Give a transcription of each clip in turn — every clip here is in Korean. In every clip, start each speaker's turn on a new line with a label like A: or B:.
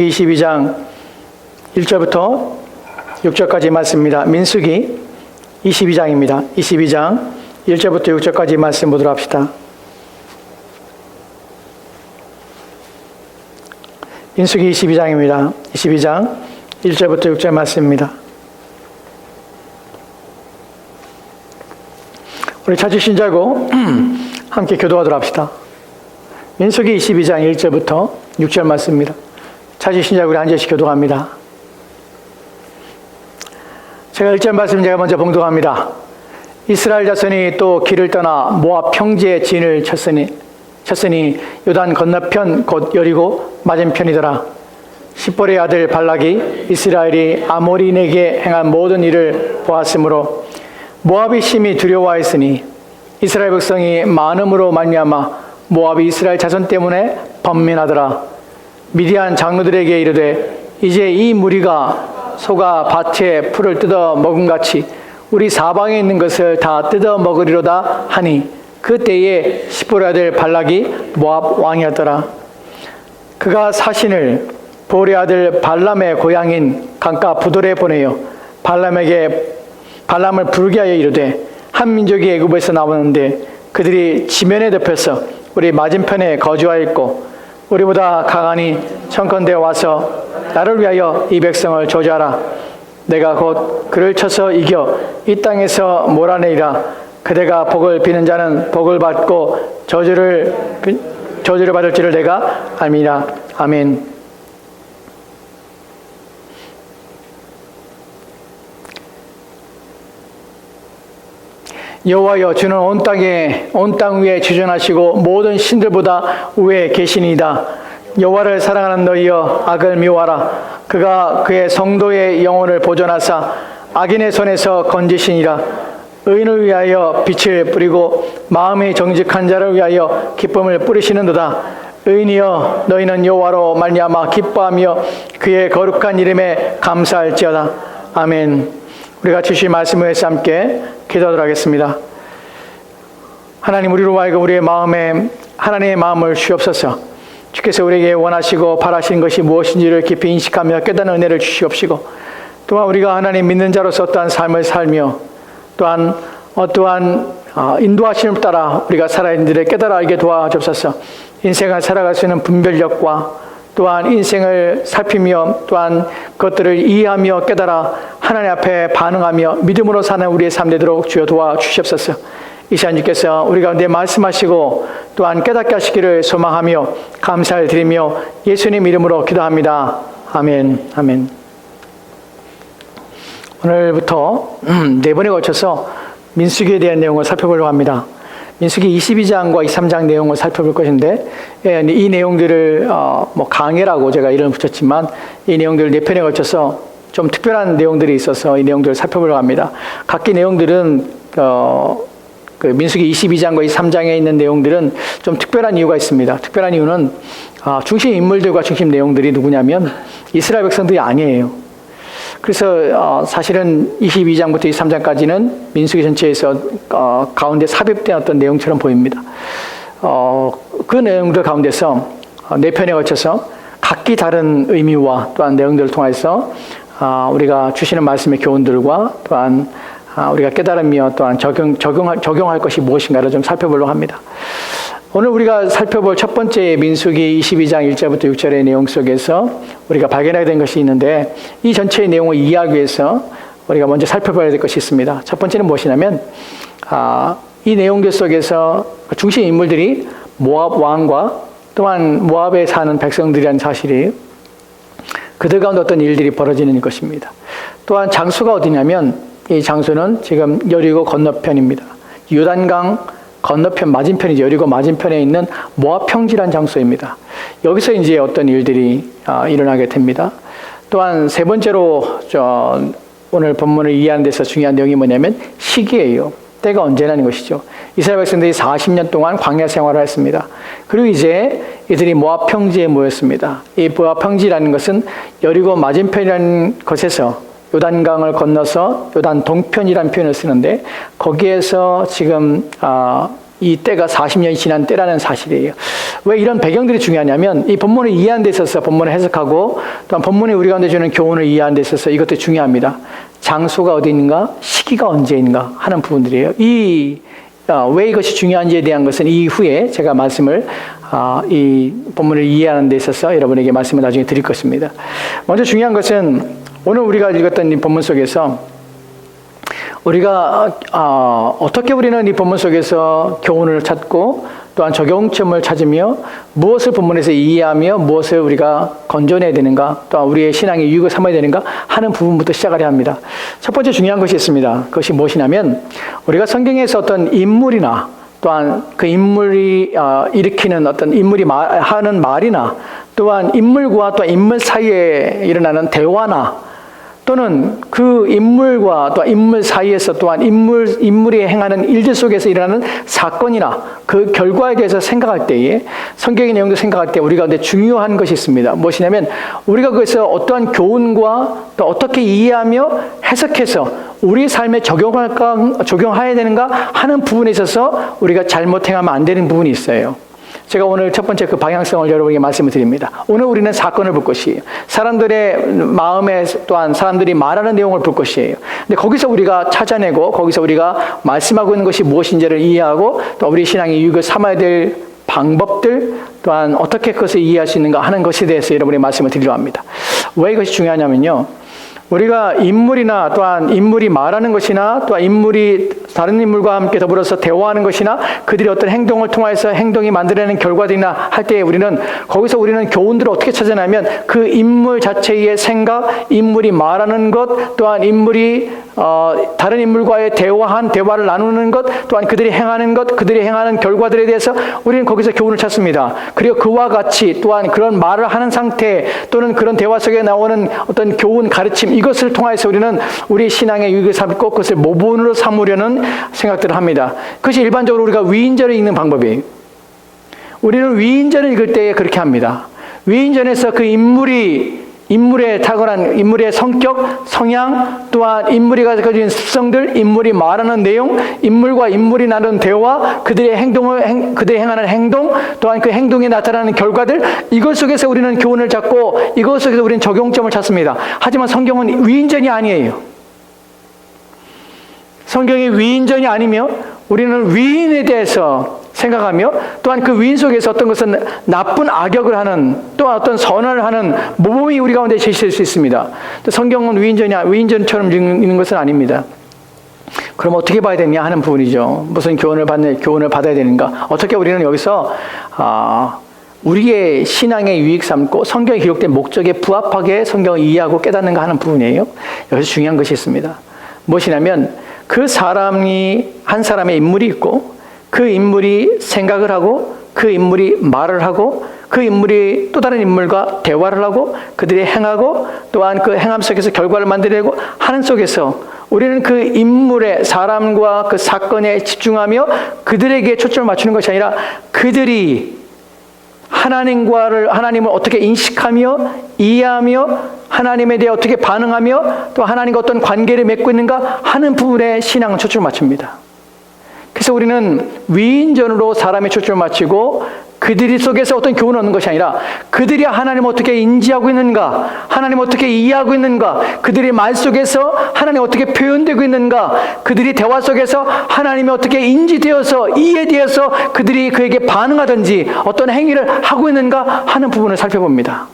A: 22장 1절부터 6절까지 말씀입니다. 민수기 22장입니다. 22장 1절부터 6절까지 말씀 보도록 합시다. 민수기 22장입니다. 22장 1절부터 6절 말씀입니다. 우리 찾으신 줄 알고 함께 교도하도록 합시다. 민수기 22장 1절부터 6절 말씀입니다. 찾으신 줄 알고 우리 한 절씩 교도합니다. 제가 1절 말씀 제가 먼저 봉독합니다. 이스라엘 자손이 또 길을 떠나 모압 평지에 진을 쳤으니 요단 건너편 곧 여리고 맞은편이더라. 십볼의 아들 발락이 이스라엘이 아모리에게 행한 모든 일을 보았으므로 모압이 심히 두려워하였으니 이스라엘 백성이 많음으로 말미암아 모압이 이스라엘 자손 때문에 번민하더라. 미디안 장로들에게 이르되 이제 이 무리가 소가 밭에 풀을 뜯어 먹음같이 우리 사방에 있는 것을 다 뜯어 먹으리로다 하니 그때에 십볼의 아들 발락이 모압 왕이었더라. 그가 사신을 보올의 아들 발람의 고향인 강가 부돌에 보내어 발람을 부르게 하여 이르되 한 민족이 애굽에서 나오는데 그들이 지면에 덮여서 우리 맞은편에 거주하였고 우리보다 강하니 청컨대 와서 나를 위하여 이 백성을 저주하라. 내가 곧 그를 쳐서 이겨 이 땅에서 몰아내리라. 그대가 복을 비는 자는 복을 받고 저주를 받을 줄을 내가 알미라. 아멘. 여호와여, 주는 온 땅 위에 주전하시고 모든 신들보다 위에 계시니이다. 여호와를 사랑하는 너희여, 악을 미워하라. 그가 그의 성도의 영혼을 보존하사 악인의 손에서 건지시니라. 의인을 위하여 빛을 뿌리고 마음이 정직한 자를 위하여 기쁨을 뿌리시는도다. 의인이여, 너희는 여호와로 말미암아 기뻐하며 그의 거룩한 이름에 감사할지어다. 아멘. 우리가 주신 말씀을 위해서 함께 기도하도록 하겠습니다. 하나님, 우리로 하여금 우리의 마음에 하나님의 마음을 주옵소서. 주께서 우리에게 원하시고 바라시는 것이 무엇인지를 깊이 인식하며 깨닫는 은혜를 주시옵시고, 또한 우리가 하나님 믿는 자로서 어떠한 삶을 살며 또한 어떠한 인도하심을 따라 우리가 살아있는 일을 깨달아 알게 도와주옵소서. 인생을 살아갈 수 있는 분별력과 또한 인생을 살피며 또한 그것들을 이해하며 깨달아 하나님 앞에 반응하며 믿음으로 사는 우리의 삶 되도록 주여 도와주시옵소서. 이 시간 주께서 우리 가운데 말씀하시고 또한 깨닫게 하시기를 소망하며 감사를 드리며 예수님 이름으로 기도합니다. 아멘. 아멘. 오늘부터 네 번에 걸쳐서 민수기에 대한 내용을 살펴보려고 합니다. 민수기 22장과 23장 내용을 살펴볼 것인데, 이 내용들을 강해라고 제가 이름을 붙였지만 이 내용들을 네 편에 걸쳐서 좀 특별한 내용들이 있어서 이 내용들을 살펴보려고 합니다. 각기 내용들은 그 민수기 22장과 23장에 있는 내용들은 좀 특별한 이유가 있습니다. 특별한 이유는 중심 인물들과 중심 내용들이 누구냐면 이스라엘 백성들이 아니에요. 그래서 사실은 22장부터 23장까지는 민수기 전체에서 가운데 삽입된 어떤 내용처럼 보입니다. 그 내용들 가운데서 네 편에 걸쳐서 각기 다른 의미와 또한 내용들을 통해서 우리가 주시는 말씀의 교훈들과 또한 우리가 깨달으며 또한 적용할 것이 무엇인가를 좀 살펴보려고 합니다. 오늘 우리가 살펴볼 첫 번째 민수기 22장 1절부터 6절의 내용 속에서 우리가 발견하게 된 것이 있는데, 이 전체의 내용을 이해하기 위해서 우리가 먼저 살펴봐야 될 것이 있습니다. 첫 번째는 무엇이냐면 이 내용들 속에서 중심 인물들이 모압 왕과 또한 모압에 사는 백성들이라는 사실이 그들 가운데 어떤 일들이 벌어지는 것입니다. 또한 장소가 어디냐면 이 장소는 지금 여리고 건너편입니다. 요단강 건너편 맞은편이죠. 여리고 맞은편에 있는 모압 평지라는 장소입니다. 여기서 이제 어떤 일들이 일어나게 됩니다. 또한 세 번째로 오늘 본문을 이해하는 데서 중요한 내용이 뭐냐면 시기예요. 때가 언제라는 것이죠. 이스라엘 백성들이 40년 동안 광야 생활을 했습니다. 그리고 이제 이들이 모압 평지에 모였습니다. 이 모압 평지라는 것은 여리고 맞은편이라는 것에서 요단강을 건너서 요단 동편이라는 표현을 쓰는데, 거기에서 지금 이 때가 40년이 지난 때라는 사실이에요. 왜 이런 배경들이 중요하냐면 이 본문을 이해하는 데 있어서 본문을 해석하고 또한 본문이 우리 가운데 주는 교훈을 이해하는 데 있어서 이것도 중요합니다. 장소가 어디 있는가, 시기가 언제인가 하는 부분들이에요. 왜 이것이 중요한지에 대한 것은 이후에 제가 말씀을 이 본문을 이해하는 데 있어서 여러분에게 말씀을 나중에 드릴 것입니다. 먼저 중요한 것은 오늘 우리가 읽었던 이 본문 속에서 우리가 어떻게 우리는 이 본문 속에서 교훈을 찾고 또한 적용점을 찾으며 무엇을 본문에서 이해하며 무엇을 우리가 건져내야 되는가, 또한 우리의 신앙의 유익을 삼아야 되는가 하는 부분부터 시작을 해야 합니다. 첫 번째 중요한 것이 있습니다. 그것이 무엇이냐면 우리가 성경에서 어떤 인물이나 또한 그 인물이 일으키는 어떤 인물이 하는 말이나 또한 인물과 또 인물 사이에 일어나는 대화나 또는 그 인물과 또 인물 사이에서 또한 인물이 행하는 일들 속에서 일어나는 사건이나 그 결과에 대해서 생각할 때에 성경의 내용도 생각할 때 우리 가운데 중요한 것이 있습니다. 무엇이냐면 우리가 그것을 어떠한 교훈과 또 어떻게 이해하며 해석해서 우리 삶에 적용해야 되는가 하는 부분에 있어서 우리가 잘못 행하면 안 되는 부분이 있어요. 제가 오늘 첫 번째 그 방향성을 여러분에게 말씀을 드립니다. 오늘 우리는 사건을 볼 것이에요. 사람들의 마음에 또한 사람들이 말하는 내용을 볼 것이에요. 근데 거기서 우리가 찾아내고 거기서 우리가 말씀하고 있는 것이 무엇인지를 이해하고 또 우리 신앙의 유익을 삼아야 될 방법들 또한 어떻게 그것을 이해할 수 있는가 하는 것에 대해서 여러분의 말씀을 드리려 합니다. 왜 이것이 중요하냐면요. 우리가 인물이나 또한 인물이 말하는 것이나 또한 인물이 다른 인물과 함께 더불어서 대화하는 것이나 그들이 어떤 행동을 통해서 행동이 만들어내는 결과들이나 할 때 우리는 거기서 우리는 교훈들을 어떻게 찾아내냐면 그 인물 자체의 생각, 인물이 말하는 것, 또한 인물이 다른 인물과의 대화를 나누는 것, 또한 그들이 행하는 것, 그들이 행하는 결과들에 대해서 우리는 거기서 교훈을 찾습니다. 그리고 그와 같이 또한 그런 말을 하는 상태 또는 그런 대화 속에 나오는 어떤 교훈, 가르침 이것을 통해서 우리는 우리 신앙의 유익을 삼고 그것을 모본으로 삼으려는 생각들을 합니다. 그것이 일반적으로 우리가 위인전을 읽는 방법이에요. 우리는 위인전을 읽을 때 그렇게 합니다. 위인전에서 그 인물의 탁월한 인물의 성격, 성향, 또한 인물이 가진 습성들, 인물이 말하는 내용, 인물과 인물이 나누는 대화, 그들이 행하는 행동, 또한 그 행동에 나타나는 결과들, 이것 속에서 우리는 교훈을 찾고 이것 속에서 우리는 적용점을 찾습니다. 하지만 성경은 위인전이 아니에요. 성경이 위인전이 아니며 우리는 위인에 대해서 생각하며 또한 그 위인 속에서 어떤 것은 나쁜 악역을 하는 또한 어떤 선을 하는 모범이 우리 가운데 제시될 수 있습니다. 성경은 위인전처럼 읽는 것은 아닙니다. 그럼 어떻게 봐야 되냐 하는 부분이죠. 무슨 교훈을 받아야 되는가? 어떻게 우리는 여기서 우리의 신앙의 유익 삼고 성경에 기록된 목적에 부합하게 성경을 이해하고 깨닫는가 하는 부분이에요. 여기서 중요한 것이 있습니다. 무엇이냐면 그 한 사람의 인물이 있고 그 인물이 생각을 하고 그 인물이 말을 하고 그 인물이 또 다른 인물과 대화를 하고 그들이 행하고 또한 그 행함 속에서 결과를 만들어내고 하는 속에서 우리는 그 인물의 사람과 그 사건에 집중하며 그들에게 초점을 맞추는 것이 아니라 그들이 하나님을 어떻게 인식하며 이해하며 하나님에 대해 어떻게 반응하며 또 하나님과 어떤 관계를 맺고 있는가 하는 부분에 신앙은 초점을 맞춥니다. 그래서 우리는 위인전으로 사람의 초점을 맞추고 그들이 속에서 어떤 교훈을 얻는 것이 아니라 그들이 하나님을 어떻게 인지하고 있는가, 하나님을 어떻게 이해하고 있는가, 그들의 말 속에서 하나님이 어떻게 표현되고 있는가, 그들이 대화 속에서 하나님이 어떻게 인지되어서 이해되어서 그들이 그에게 반응하든지 어떤 행위를 하고 있는가 하는 부분을 살펴봅니다.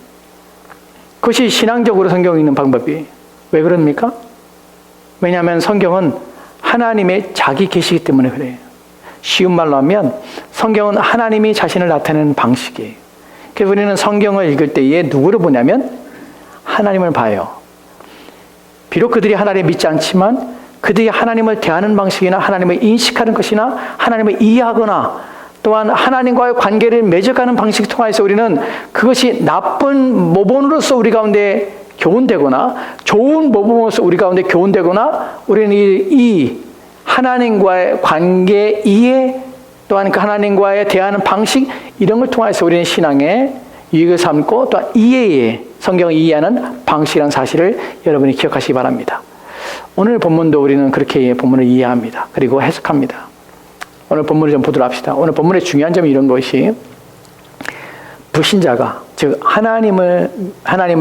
A: 그것이 신앙적으로 성경을 읽는 방법이에요. 왜 그럽니까? 왜냐하면 성경은 하나님의 자기 계시이기 때문에 그래요. 쉬운 말로 하면 성경은 하나님이 자신을 나타내는 방식이에요. 그래서 우리는 성경을 읽을 때에 누구를 보냐면 하나님을 봐요. 비록 그들이 하나님을 믿지 않지만 그들이 하나님을 대하는 방식이나 하나님을 인식하는 것이나 하나님을 이해하거나 또한 하나님과의 관계를 맺어가는 방식을 통해서 우리는 그것이 나쁜 모본으로서 우리 가운데 교훈되거나 좋은 모범으로서 우리 가운데 교훈되거나 우리는 이 하나님과의 관계 이해 또한 그 하나님과의 대하는 방식 이런 걸 통해서 우리는 신앙의 유익을 삼고 또한 성경을 이해하는 방식이라는 사실을 여러분이 기억하시기 바랍니다. 오늘 본문도 우리는 그렇게 본문을 이해합니다. 그리고 해석합니다. 오늘 본문을 좀 보도록 합시다. 오늘 본문의 중요한 점이 이런 것이 불신자가, 즉 하나님을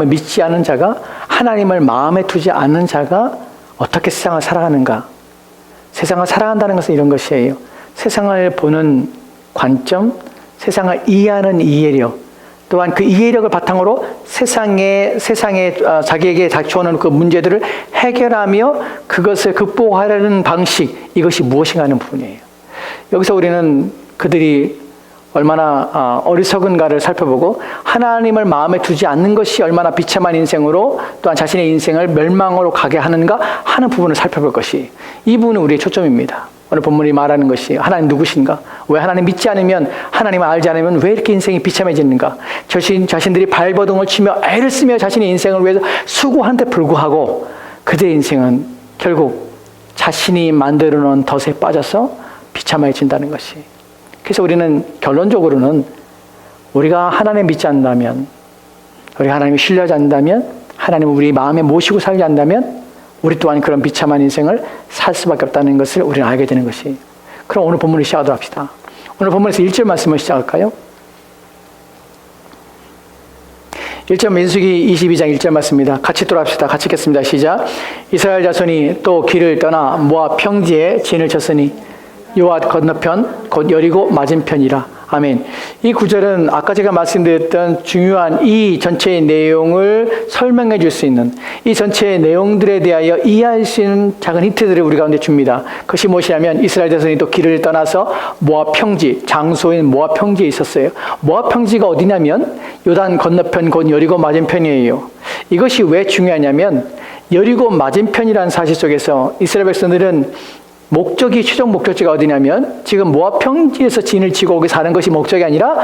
A: 믿지 않은 자가, 하나님을 마음에 두지 않는 자가 어떻게 세상을 살아가는가. 세상을 살아간다는 것은 이런 것이에요. 세상을 보는 관점, 세상을 이해하는 이해력, 또한 그 이해력을 바탕으로 세상에 자기에게 닥쳐오는 그 문제들을 해결하며 그것을 극복하려는 방식, 이것이 무엇인가 하는 부분이에요. 여기서 우리는 그들이 얼마나 어리석은가를 살펴보고 하나님을 마음에 두지 않는 것이 얼마나 비참한 인생으로 또한 자신의 인생을 멸망으로 가게 하는가 하는 부분을 살펴볼 것이, 이 부분은 우리의 초점입니다. 오늘 본문이 말하는 것이 하나님 누구신가? 왜 하나님 믿지 않으면, 하나님을 알지 않으면 왜 이렇게 인생이 비참해지는가? 자신들이 발버둥을 치며 애를 쓰며 자신의 인생을 위해서 수고하는데 불구하고 그들의 인생은 결국 자신이 만들어 놓은 덫에 빠져서 비참해진다는 것이. 그래서 우리는 결론적으로는 우리가 하나님 믿지 않는다면, 우리가 하나님을 신뢰하지 않는다면, 하나님을 우리 마음에 모시고 살지 않는다면 우리 또한 그런 비참한 인생을 살 수밖에 없다는 것을 우리는 알게 되는 것이. 그럼 오늘 본문을 시작하도록 합시다. 오늘 본문에서 1절 말씀을 시작할까요? 1절 민수기 22장 1절 말씀입니다. 같이 돌아갑시다. 같이 읽겠습니다. 시작. 이스라엘 자손이 또 길을 떠나 모압 평지에 진을 쳤으니 요압 건너편 곧 여리고 맞은편이라. 아멘. 이 구절은 아까 제가 말씀드렸던 중요한 이 전체의 내용을 설명해 줄 수 있는, 이 전체의 내용들에 대하여 이해할 수 있는 작은 힌트들을 우리 가운데 줍니다. 그것이 무엇이냐면 이스라엘 자손이 또 길을 떠나서 모압 평지, 장소인 모압 평지에 있었어요. 모압 평지가 어디냐면 요단 건너편 곧 여리고 맞은편이에요. 이것이 왜 중요하냐면 여리고 맞은편이라는 사실 속에서 이스라엘 백성들은 최종 목적지가 어디냐면 지금 모압 평지에서 진을 치고 거기 사는 것이 목적이 아니라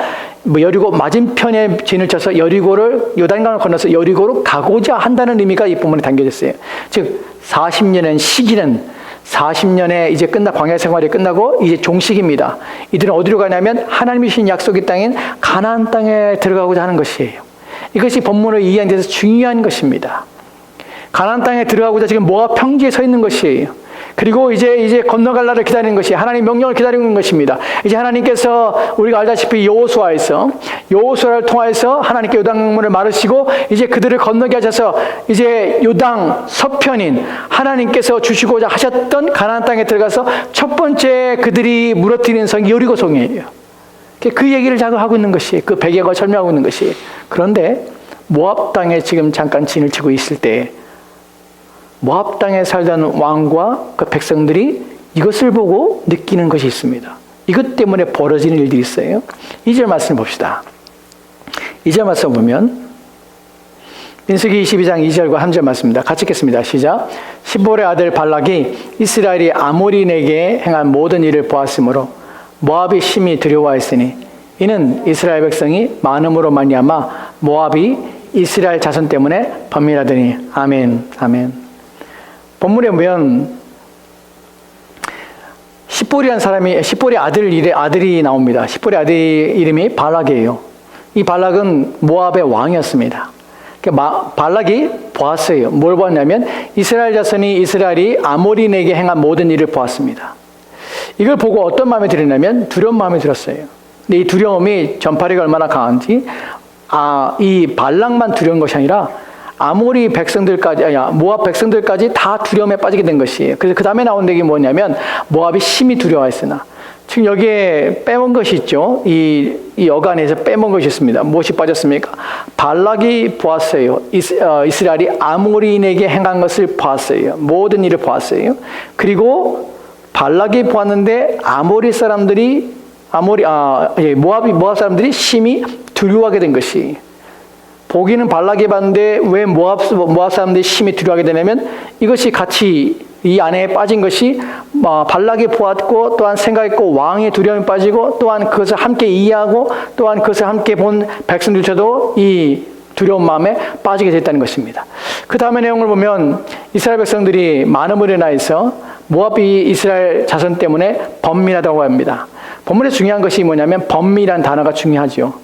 A: 여리고 맞은편에 진을 쳐서 여리고를, 요단강을 건너서 여리고로 가고자 한다는 의미가 이 부분에 담겨졌어요. 즉 40년의 시기는 40년의 이제 광야 생활이 끝나고 이제 종식입니다. 이들은 어디로 가냐면 하나님이 주신 약속의 땅인 가나안 땅에 들어가고자 하는 것이에요. 이것이 본문을 이해하는 데서 중요한 것입니다. 가나안 땅에 들어가고자 지금 모압 평지에 서 있는 것이에요. 그리고 이제 건너갈 날을 기다리는 것이, 하나님 명령을 기다리는 것입니다. 이제 하나님께서 우리가 알다시피 여호수아를 통하여서 하나님께 요단강물을 마르시고 이제 그들을 건너게 하셔서 이제 요단 서편인 하나님께서 주시고자 하셨던 가나안 땅에 들어가서 첫 번째 그들이 무너뜨리는 성이 여리고성이에요. 그 얘기를 자꾸 하고 있는 것이, 그 배경을 설명하고 있는 것이. 그런데 모압 땅에 지금 잠깐 진을 치고 있을 때 모압 땅에 살던 왕과 그 백성들이 이것을 보고 느끼는 것이 있습니다. 이것 때문에 벌어지는 일들이 있어요. 2절 말씀 봅시다. 2절 말씀 보면 민수기 22장 2절과 3절 말씀입니다. 같이 읽겠습니다. 시작. 시볼의 아들 발락이 이스라엘이 아모리에게 행한 모든 일을 보았으므로 모압이 심히 두려워하였으니 이는 이스라엘 백성이 많음으로 말미암아 모압이 이스라엘 자손 때문에 범민하더니. 아멘. 아멘. 본문에 보면 시볼의 아들이 나옵니다. 시볼의 아들 이름이 발락이에요. 이 발락은 모압의 왕이었습니다. 발락이 보았어요. 뭘 보았냐면 이스라엘 자손이 이스라엘이 아모리에게 행한 모든 일을 보았습니다. 이걸 보고 어떤 마음이 들었냐면 두려운 마음이 들었어요. 근데 이 두려움이 전파리가 얼마나 강한지, 이 발락만 두려운 것이 아니라 아모리 백성들까지, 모압 백성들까지 다 두려움에 빠지게 된 것이에요. 그래서 그 다음에 나온 얘기 뭐냐면 모압이 심히 두려워했으나, 지금 여기에 빼먹은 것이 있죠. 이 여간에서 빼먹은 것이 있습니다. 무엇이 빠졌습니까? 발락이 보았어요. 이스라엘이 아모리인에게 행한 것을 보았어요. 모든 일을 보았어요. 그리고 발락이 보았는데 모압 사람들이 심히 두려워하게 된 것이, 보기는 발락이 봤는데 왜 모압 사람들이 심히 두려워하게 되냐면 이것이 같이 이 안에 빠진 것이 발락이 보았고 또한 생각했고 왕의 두려움에 빠지고 또한 그것을 함께 이해하고 또한 그것을 함께 본 백성들조차도 이 두려운 마음에 빠지게 됐다는 것입니다. 그 다음의 내용을 보면 이스라엘 백성들이 많음으로 인하여서 모압이 이스라엘 자손 때문에 범민하다고 합니다. 본문에 중요한 것이 뭐냐면 범민이라는 단어가 중요하죠.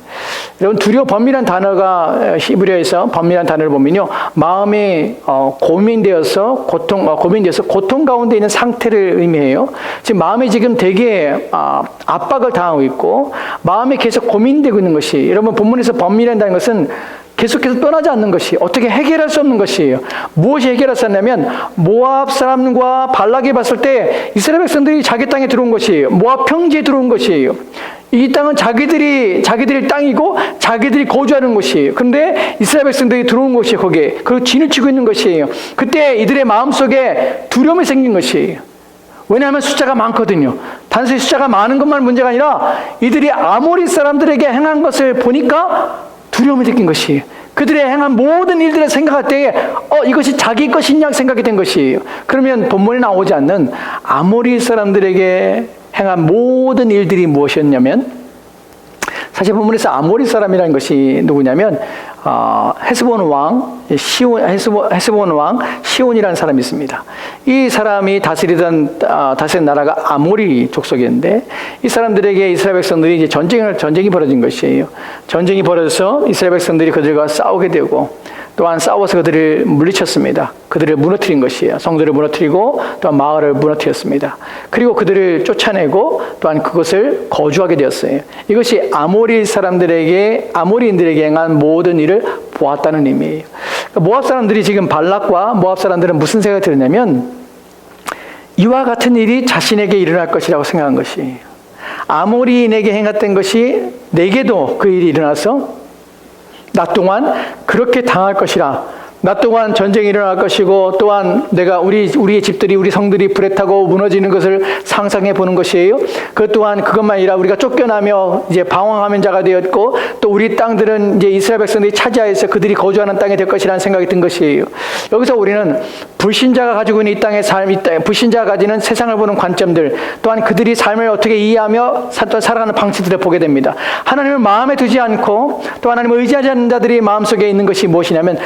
A: 여러분 두려워 범이라는 단어가 히브리어에서 범이라는 단어를 보면요, 마음이 고민되어서 고통 가운데 있는 상태를 의미해요. 지금 마음이 지금 되게 압박을 당하고 있고 마음이 계속 고민되고 있는 것이, 여러분 본문에서 범이라는 것은 계속해서 떠나지 않는 것이, 어떻게 해결할 수 없는 것이에요. 무엇이 해결할 수 없냐면 모압 사람과 발락이 봤을 때 이스라엘 백성들이 자기 땅에 들어온 것이에요. 모압 평지에 들어온 것이에요. 이 땅은 자기들의 땅이고 자기들이 거주하는 곳이에요. 그런데 이스라엘 백성들이 들어온 곳이 거기에, 그리고 진을 치고 있는 것이에요. 그때 이들의 마음속에 두려움이 생긴 것이에요. 왜냐하면 숫자가 많거든요. 단순히 숫자가 많은 것만 문제가 아니라 이들이 아모리 사람들에게 행한 것을 보니까 두려움이 생긴 것이에요. 그들의 행한 모든 일들을 생각할 때에 이것이 자기 것이냐 생각이 된 것이에요. 그러면 본문에 나오지 않는 아모리 사람들에게 행한 모든 일들이 무엇이었냐면, 사실 본문에서 아모리 사람이라는 것이 누구냐면 헤스본 왕 시온이라는 사람이 있습니다. 이 사람이 다스리는 나라가 아모리 족속이었는데, 이 사람들에게 이스라엘 백성들이 이제 전쟁이 벌어진 것이에요. 전쟁이 벌어져서 이스라엘 백성들이 그들과 싸우게 되고, 또한 싸워서 그들을 물리쳤습니다. 그들을 무너뜨린 것이에요. 성들을 무너뜨리고 또한 마을을 무너뜨렸습니다. 그리고 그들을 쫓아내고 또한 그것을 거주하게 되었어요. 이것이 아모리인들에게 행한 모든 일을 보았다는 의미예요. 그러니까 모압 사람들이 지금 발락과 모압 사람들은 무슨 생각이 들었냐면, 이와 같은 일이 자신에게 일어날 것이라고 생각한 것이에요. 아모리인에게 행했던 것이 내게도 그 일이 일어나서 나 또한 그렇게 당할 것이라, 나 또한 전쟁이 일어날 것이고, 또한 내가 우리의 집들이, 우리 성들이 불에 타고 무너지는 것을 상상해 보는 것이에요. 그 또한 그것만 아니라 우리가 쫓겨나며 이제 방황하는 자가 되었고, 또 우리 땅들은 이제 이스라엘 백성들이 차지하여서 그들이 거주하는 땅이 될 것이라는 생각이 든 것이에요. 여기서 우리는 불신자가 가지고 있는 이 땅의 삶, 불신자가 가지는 세상을 보는 관점들, 또한 그들이 삶을 어떻게 이해하며 살아가는 방식들을 보게 됩니다. 하나님을 마음에 두지 않고 또 하나님을 의지하지 않는 자들이 마음속에 있는 것이 무엇이냐면,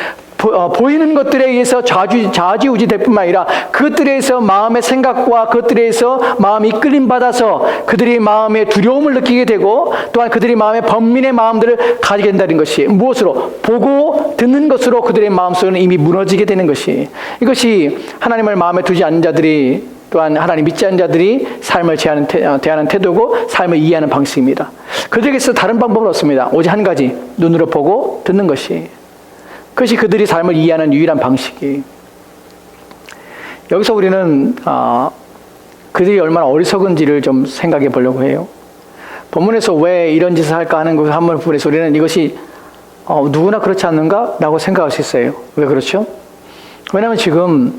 A: 보이는 것들에 의해서 좌지우지 될 뿐만 아니라 그것들에 의해서 마음의 생각과 그것들에 의해서 마음이 이끌림 받아서 그들이 마음에 두려움을 느끼게 되고, 또한 그들이 마음에 번민의 마음들을 가지게 된다는 것이, 무엇으로? 보고 듣는 것으로 그들의 마음속에는 이미 무너지게 되는 것이, 이것이 하나님을 마음에 두지 않는 자들이, 또한 하나님 믿지 않는 자들이 삶을 대하는 태도고 삶을 이해하는 방식입니다. 그들에게서 다른 방법은 없습니다. 오직 한 가지, 눈으로 보고 듣는 것이, 그것이 그들이 삶을 이해하는 유일한 방식이에요. 여기서 우리는 그들이 얼마나 어리석은지를 좀 생각해 보려고 해요. 본문에서 왜 이런 짓을 할까 하는 것을 한번 부분에서 우리는 이것이 누구나 그렇지 않는가? 라고 생각할 수 있어요. 왜 그렇죠? 왜냐하면 지금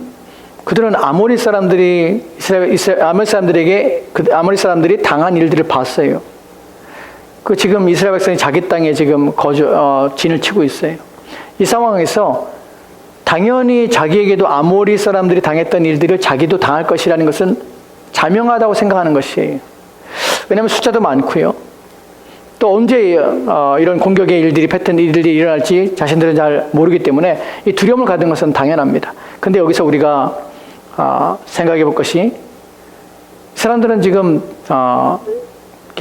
A: 그들은 아모리 사람들이 아모리 사람들이 당한 일들을 봤어요. 지금 이스라엘 백성이 자기 땅에 지금 진을 치고 있어요. 이 상황에서 당연히 자기에게도 아모리 사람들이 당했던 일들을 자기도 당할 것이라는 것은 자명하다고 생각하는 것이에요. 왜냐하면 숫자도 많고요. 또 언제 이런 공격의 일들이 일어날지 자신들은 잘 모르기 때문에 이 두려움을 갖는 것은 당연합니다. 근데 여기서 우리가 생각해 볼 것이, 사람들은 지금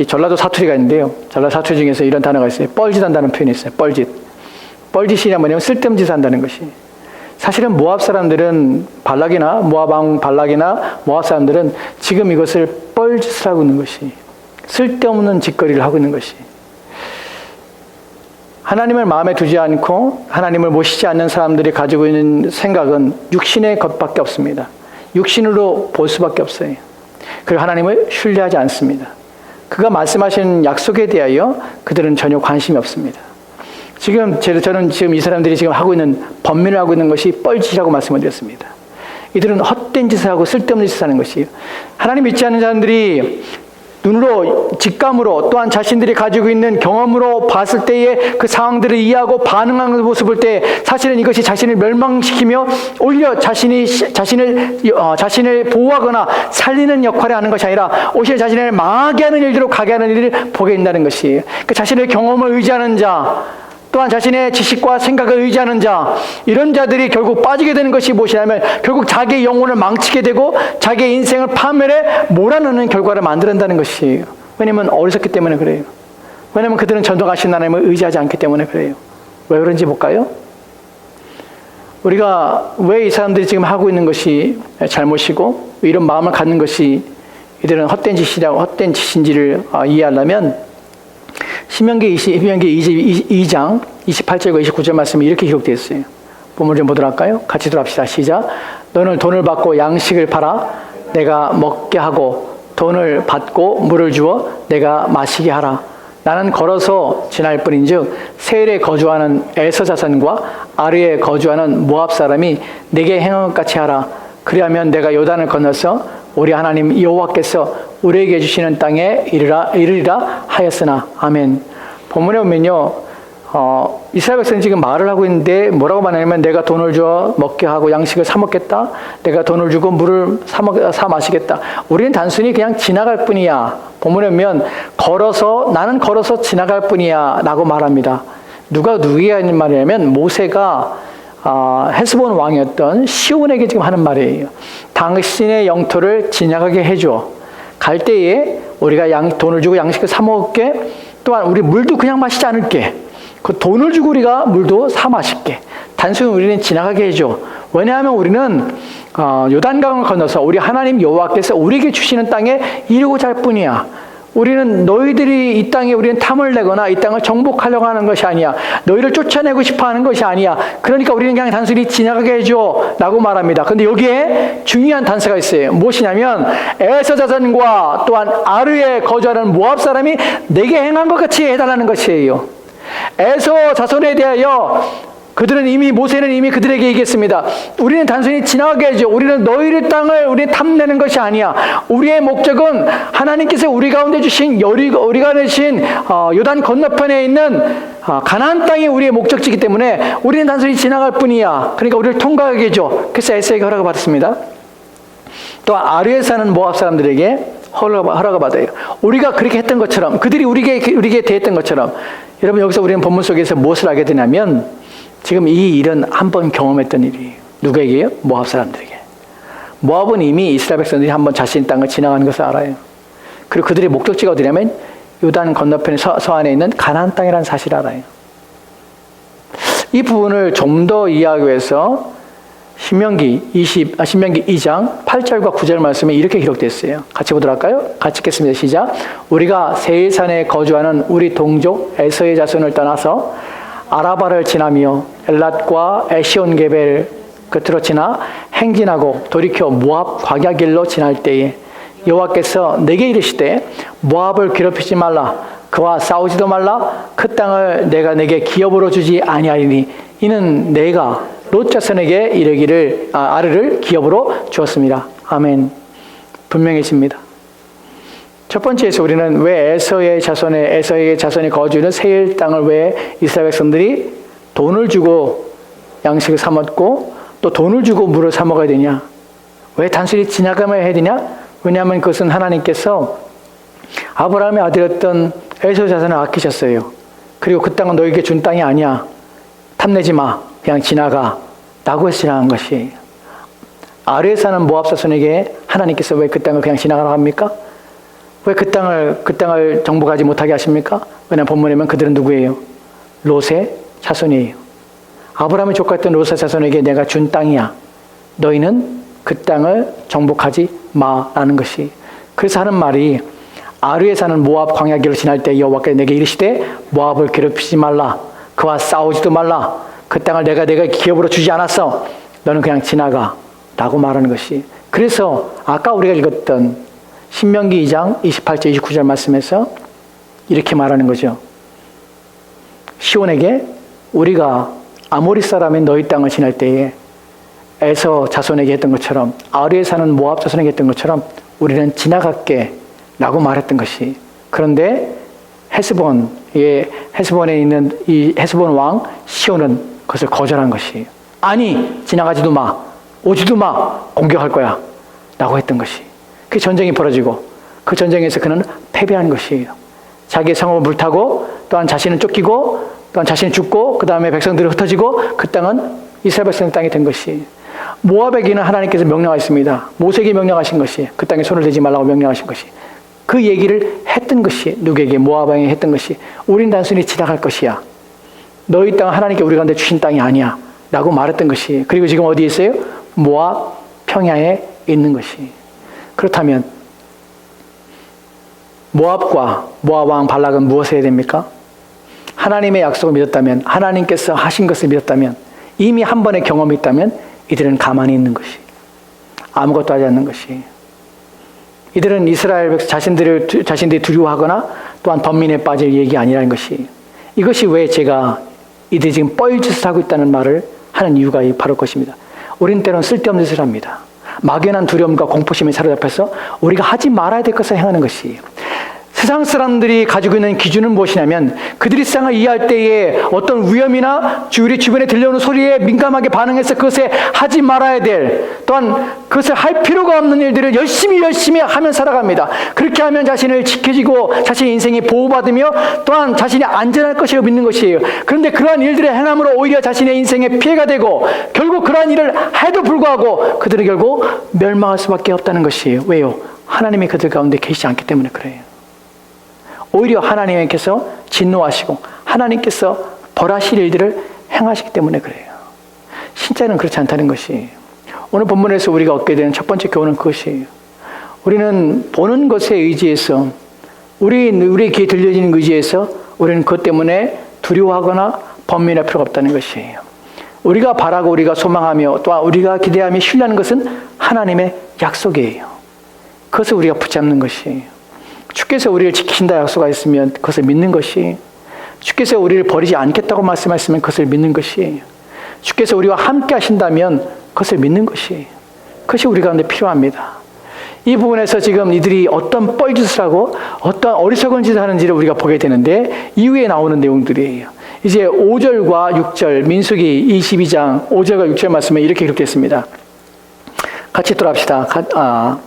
A: 전라도 사투리가 있는데요. 전라도 사투리 중에서 이런 단어가 있어요. 뻘짓한다는 표현이 있어요. 뻘짓이냐 뭐냐면 쓸데없는 짓을 한다는 것이. 사실은 모압 사람들은 모압 왕 발락이나 모압 사람들은 지금 이것을 뻘짓을 하고 있는 것이, 쓸데없는 짓거리를 하고 있는 것이. 하나님을 마음에 두지 않고 하나님을 모시지 않는 사람들이 가지고 있는 생각은 육신의 것밖에 없습니다. 육신으로 볼 수밖에 없어요. 그리고 하나님을 신뢰하지 않습니다. 그가 말씀하신 약속에 대하여 그들은 전혀 관심이 없습니다. 저는 지금 이 사람들이 지금 하고 있는, 번민을 하고 있는 것이 뻘짓이라고 말씀을 드렸습니다. 이들은 헛된 짓을 하고 쓸데없는 짓을 하는 것이에요. 하나님 믿지 않는 사람들이 눈으로, 직감으로, 또한 자신들이 가지고 있는 경험으로 봤을 때의 그 상황들을 이해하고 반응하는 모습을 볼 때, 사실은 이것이 자신을 멸망시키며 오히려 자신을 보호하거나 살리는 역할을 하는 것이 아니라 오히려 자신을 망하게 하는 일들로 가게 하는 일을 보게 된다는 것이에요. 그 자신의 경험을 의지하는 자, 또한 자신의 지식과 생각을 의지하는 자, 이런 자들이 결국 빠지게 되는 것이 무엇이냐면, 결국 자기의 영혼을 망치게 되고 자기의 인생을 파멸에 몰아넣는 결과를 만든다는 것이에요. 왜냐하면 어리석기 때문에 그래요. 왜냐하면 그들은 전도하신 하나님을 의지하지 않기 때문에 그래요. 왜 그런지 볼까요? 우리가 왜 이 사람들이 지금 하고 있는 것이 잘못이고 이런 마음을 갖는 것이 이들은 헛된 짓인지를 이해하려면 신명기 2장 28절과 29절 말씀이 이렇게 기록되어 있어요. 본문 좀 보도록 할까요? 같이 들어갑시다. 시작. 너는 돈을 받고 양식을 팔아 내가 먹게 하고 돈을 받고 물을 주어 내가 마시게 하라. 나는 걸어서 지날 뿐인즉 세일에 거주하는 에서 자손과 아르에 거주하는 모압 사람이 내게 행한 것 같이 하라. 그리하면 내가 요단을 건너서 우리 하나님 여호와께서 우리에게 주시는 땅에 이르리라 하였으나. 아멘. 본문에 보면요, 이스라엘 백성이 지금 말을 하고 있는데 뭐라고 말하냐면 내가 돈을 줘 먹게 하고 양식을 사 먹겠다. 내가 돈을 주고 물을 사 마시겠다. 우리는 단순히 그냥 지나갈 뿐이야. 본문에 보면 나는 걸어서 지나갈 뿐이야 라고 말합니다. 누가 누구에게 하는 말이냐면 모세가 헤스본 왕이었던 시온에게 지금 하는 말이에요. 당신의 영토를 지나가게 해줘. 갈 때에 우리가 돈을 주고 양식을 사 먹을게. 또한 우리 물도 그냥 마시지 않을게. 그 돈을 주고 우리가 물도 사 마실게. 단순히 우리는 지나가게 해줘. 왜냐하면 우리는 요단강을 건너서 우리 하나님 여호와께서 우리에게 주시는 땅에 이르고자 할 뿐이야. 우리는 너희들이 이 땅에 우리는 탐을 내거나 이 땅을 정복하려고 하는 것이 아니야. 너희를 쫓아내고 싶어 하는 것이 아니야. 그러니까 우리는 그냥 단순히 지나가게 해줘 라고 말합니다. 근데 여기에 중요한 단서가 있어요. 무엇이냐면 에서 자손과 또한 아르에 거주하는 모압 사람이 내게 행한 것 같이 해달라는 것이에요. 에서 자손에 대하여 모세는 이미 그들에게 얘기했습니다. 우리는 단순히 지나가게 해줘. 우리는 너희의 땅을 우리는 탐내는 것이 아니야. 우리의 목적은 하나님께서 우리 가운데 주신 우리가 내신 요단 건너편에 있는 가나안 땅이 우리의 목적지이기 때문에 우리는 단순히 지나갈 뿐이야. 그러니까 우리를 통과하게 해줘. 그래서 에서에게 허락을 받았습니다. 또 아르에 사는 모압 사람들에게 허락을 받아요. 우리가 그렇게 했던 것처럼 그들이 우리에게 대했던 것처럼 여러분 여기서 우리는 본문 속에서 무엇을 하게 되냐면 지금 이 일은 한 번 경험했던 일이에요. 누구에게요? 모압 사람들에게. 모압은 이미 이스라엘 백성들이 한번 자신 땅을 지나가는 것을 알아요. 그리고 그들의 목적지가 어디냐면 요단 건너편의 서안에 있는 가나안 땅이라는 사실을 알아요. 이 부분을 좀 더 이해하기 위해서 신명기 2장 8절과 9절 말씀에 이렇게 기록되어 있어요. 같이 보도록 할까요? 같이 읽겠습니다. 시작. 우리가 세일산에 거주하는 우리 동족 에서의 자손을 떠나서 아라바를 지나며 엘랏과 에시온게벨 끝으로 지나 행진하고 돌이켜 모압 광야길로 지날 때에 여호와께서 내게 이르시되 모압을 괴롭히지 말라. 그와 싸우지도 말라. 그 땅을 내가 내게 기업으로 주지 아니하리니 이는 내가 롯 자손에게 이르기를 아르를 기업으로 주었습니다. 아멘. 분명해집니다. 첫 번째에서 우리는 왜 에서의 자손이 거주하는 세일 땅을 왜 이스라엘 백성들이 돈을 주고 양식을 사 먹고 또 돈을 주고 물을 사 먹어야 되냐? 왜 단순히 지나가면 해야 되냐? 왜냐하면 그것은 하나님께서 아브라함의 아들이었던 에서 자손을 아끼셨어요. 그리고 그 땅은 너에게 준 땅이 아니야. 탐내지 마. 그냥 지나가. 라고 해서 지나간 것이에요. 아르에 사는 모압 자손에게 하나님께서 왜 그 땅을 그냥 지나가라 합니까? 왜 그 땅을 정복하지 못하게 하십니까? 왜냐하면 본문에 보면 그들은 누구예요? 롯의 자손이에요. 아브라함이 조카였던 롯의 자손에게 내가 준 땅이야. 너희는 그 땅을 정복하지 마라는 것이. 그래서 하는 말이 아르에 사는 모압 광야길을 지날 때 여호와께서 내게 이르시되 모압을 괴롭히지 말라. 그와 싸우지도 말라. 그 땅을 내가 기업으로 주지 않았어. 너는 그냥 지나가 라고 말하는 것이. 그래서 아까 우리가 읽었던 신명기 2장 28절 29절 말씀에서 이렇게 말하는 거죠. 시온에게 우리가 아모리 사람인 너희 땅을 지날 때에 에서 자손에게 했던 것처럼 아르에 사는 모압 자손에게 했던 것처럼 우리는 지나갈게 라고 말했던 것이. 그런데 헤스본에 있는 이 헤스본 왕 시온은 그것을 거절한 것이. 아니 지나가지도 마. 오지도 마. 공격할 거야 라고 했던 것이. 그 전쟁이 벌어지고 그 전쟁에서 그는 패배한 것이에요. 자기의 성읍을 불타고 또한 자신은 쫓기고 또한 자신이 죽고 그 다음에 백성들이 흩어지고 그 땅은 이스라엘 백성의 땅이 된 것이에요. 모압에게는 하나님께서 명령하셨습니다. 모세에게 명령하신 것이 그 땅에 손을 대지 말라고 명령하신 것이. 그 얘기를 했던 것이 누구에게? 모압 왕이 했던 것이 우린 단순히 지나갈 것이야. 너희 땅은 하나님께 우리 가운데 주신 땅이 아니야 라고 말했던 것이. 그리고 지금 어디에 있어요? 모압 평야에 있는 것이. 그렇다면 모압과 모압 왕 발락은 무엇을 해야 됩니까? 하나님의 약속을 믿었다면, 하나님께서 하신 것을 믿었다면, 이미 한 번의 경험이 있다면 이들은 가만히 있는 것이, 아무것도 하지 않는 것이. 이들은 이스라엘 백성 자신들이 두려워하거나 또한 번민에 빠질 얘기 아니라는 것이. 이것이 왜 제가 이들이 지금 뻘짓을 하고 있다는 말을 하는 이유가 바로 그것입니다. 우리는 때로는 쓸데없는 짓을 합니다. 막연한 두려움과 공포심에 사로잡혀서 우리가 하지 말아야 될 것을 행하는 것이에요. 세상 사람들이 가지고 있는 기준은 무엇이냐면 그들이 세상을 이해할 때에 어떤 위험이나 우리 주변에 들려오는 소리에 민감하게 반응해서 그것에 하지 말아야 될, 또한 그것을 할 필요가 없는 일들을 열심히 하며 살아갑니다. 그렇게 하면 자신을 지켜지고 자신의 인생이 보호받으며 또한 자신이 안전할 것이라고 믿는 것이에요. 그런데 그러한 일들을 행함으로 오히려 자신의 인생에 피해가 되고 결국 그러한 일을 해도 불구하고 그들은 결국 멸망할 수밖에 없다는 것이에요. 왜요? 하나님이 그들 가운데 계시지 않기 때문에 그래요. 오히려 하나님께서 진노하시고 하나님께서 벌하실 일들을 행하시기 때문에 그래요. 진짜는 그렇지 않다는 것이 오늘 본문에서 우리가 얻게 되는 첫 번째 교훈은 그것이에요. 우리는 보는 것에 의지해서 우리의 귀에 들려지는 의지에서 우리는 그것 때문에 두려워하거나 번민할 필요가 없다는 것이에요. 우리가 바라고 우리가 소망하며 또한 우리가 기대하며 신뢰하는 것은 하나님의 약속이에요. 그것을 우리가 붙잡는 것이에요. 주께서 우리를 지키신다 약속하셨으면 그것을 믿는 것이, 주께서 우리를 버리지 않겠다고 말씀하셨으면 그것을 믿는 것이, 주께서 우리와 함께 하신다면 그것을 믿는 것이, 그것이 우리 가운데 필요합니다. 이 부분에서 지금 이들이 어떤 뻘짓을 하고 어떤 어리석은 짓을 하는지를 우리가 보게 되는데 이후에 나오는 내용들이에요. 이제 5절과 6절 민수기 22장 5절과 6절 말씀에 이렇게 기록됐습니다. 같이 돌아갑시다.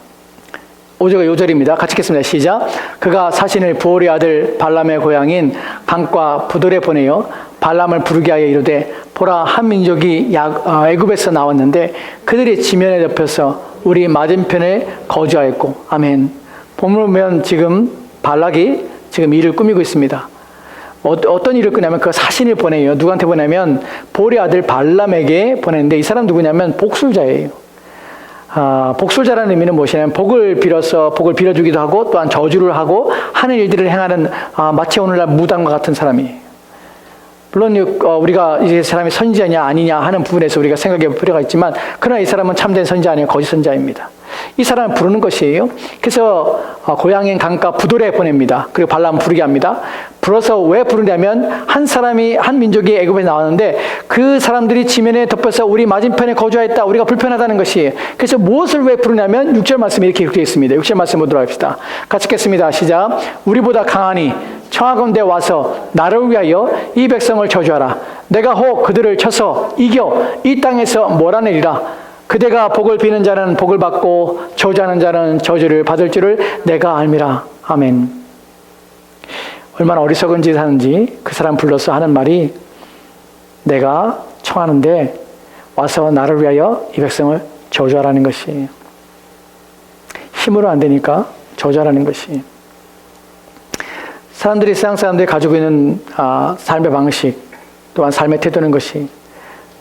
A: 5절과 6절입니다. 같이 읽겠습니다. 시작. 그가 사신을 부올의 아들 발람의 고향인 강과 부돌에 보내어 발람을 부르게 하여 이르되 보라 한 민족이 애굽에서 나왔는데 그들이 지면에 덮여서 우리 맞은편에 거주하였고. 아멘. 보면 지금 발락이 지금 일을 꾸미고 있습니다. 어떤 일을 꾸냐면 그 사신을 보내요. 누구한테 보내면 부올의 아들 발람에게 보내는데 이 사람 누구냐면 복술자예요. 복술자라는 의미는 무엇이냐면 복을 빌어주기도 하고 또한 저주를 하고 하는 일들을 행하는 마치 오늘날 무당과 같은 사람이에요. 물론 우리가 이 사람이 선지자냐 아니냐 하는 부분에서 우리가 생각해 볼 필요가 있지만 그러나 이 사람은 참된 선지자 아니에요. 거짓 선지자입니다. 이 사람을 부르는 것이에요. 그래서 고향인 강가 부돌에 보냅니다. 그리고 발람을 부르게 합니다. 불어서 왜 부르냐면 한 민족이 애굽에 나왔는데 그 사람들이 지면에 덮여서 우리 맞은편에 거주하였다. 우리가 불편하다는 것이에요. 그래서 무엇을 왜 부르냐면 6절 말씀이 이렇게 기록되어 있습니다. 6절 말씀 보도록 합시다. 같이 읽겠습니다. 시작. 우리보다 강하니 청하건대 와서 나를 위하여 이 백성을 저주하라. 내가 혹 그들을 쳐서 이겨 이 땅에서 몰아내리라. 그대가 복을 비는 자는 복을 받고 저주하는 자는 저주를 받을 줄을 내가 알미라. 아멘. 얼마나 어리석은 짓을 하는지 그 사람 불러서 하는 말이 내가 청하는데 와서 나를 위하여 이 백성을 저주하라는 것이, 힘으로 안 되니까 저주하라는 것이. 세상 사람들이 가지고 있는 삶의 방식 또한 삶의 태도는 것이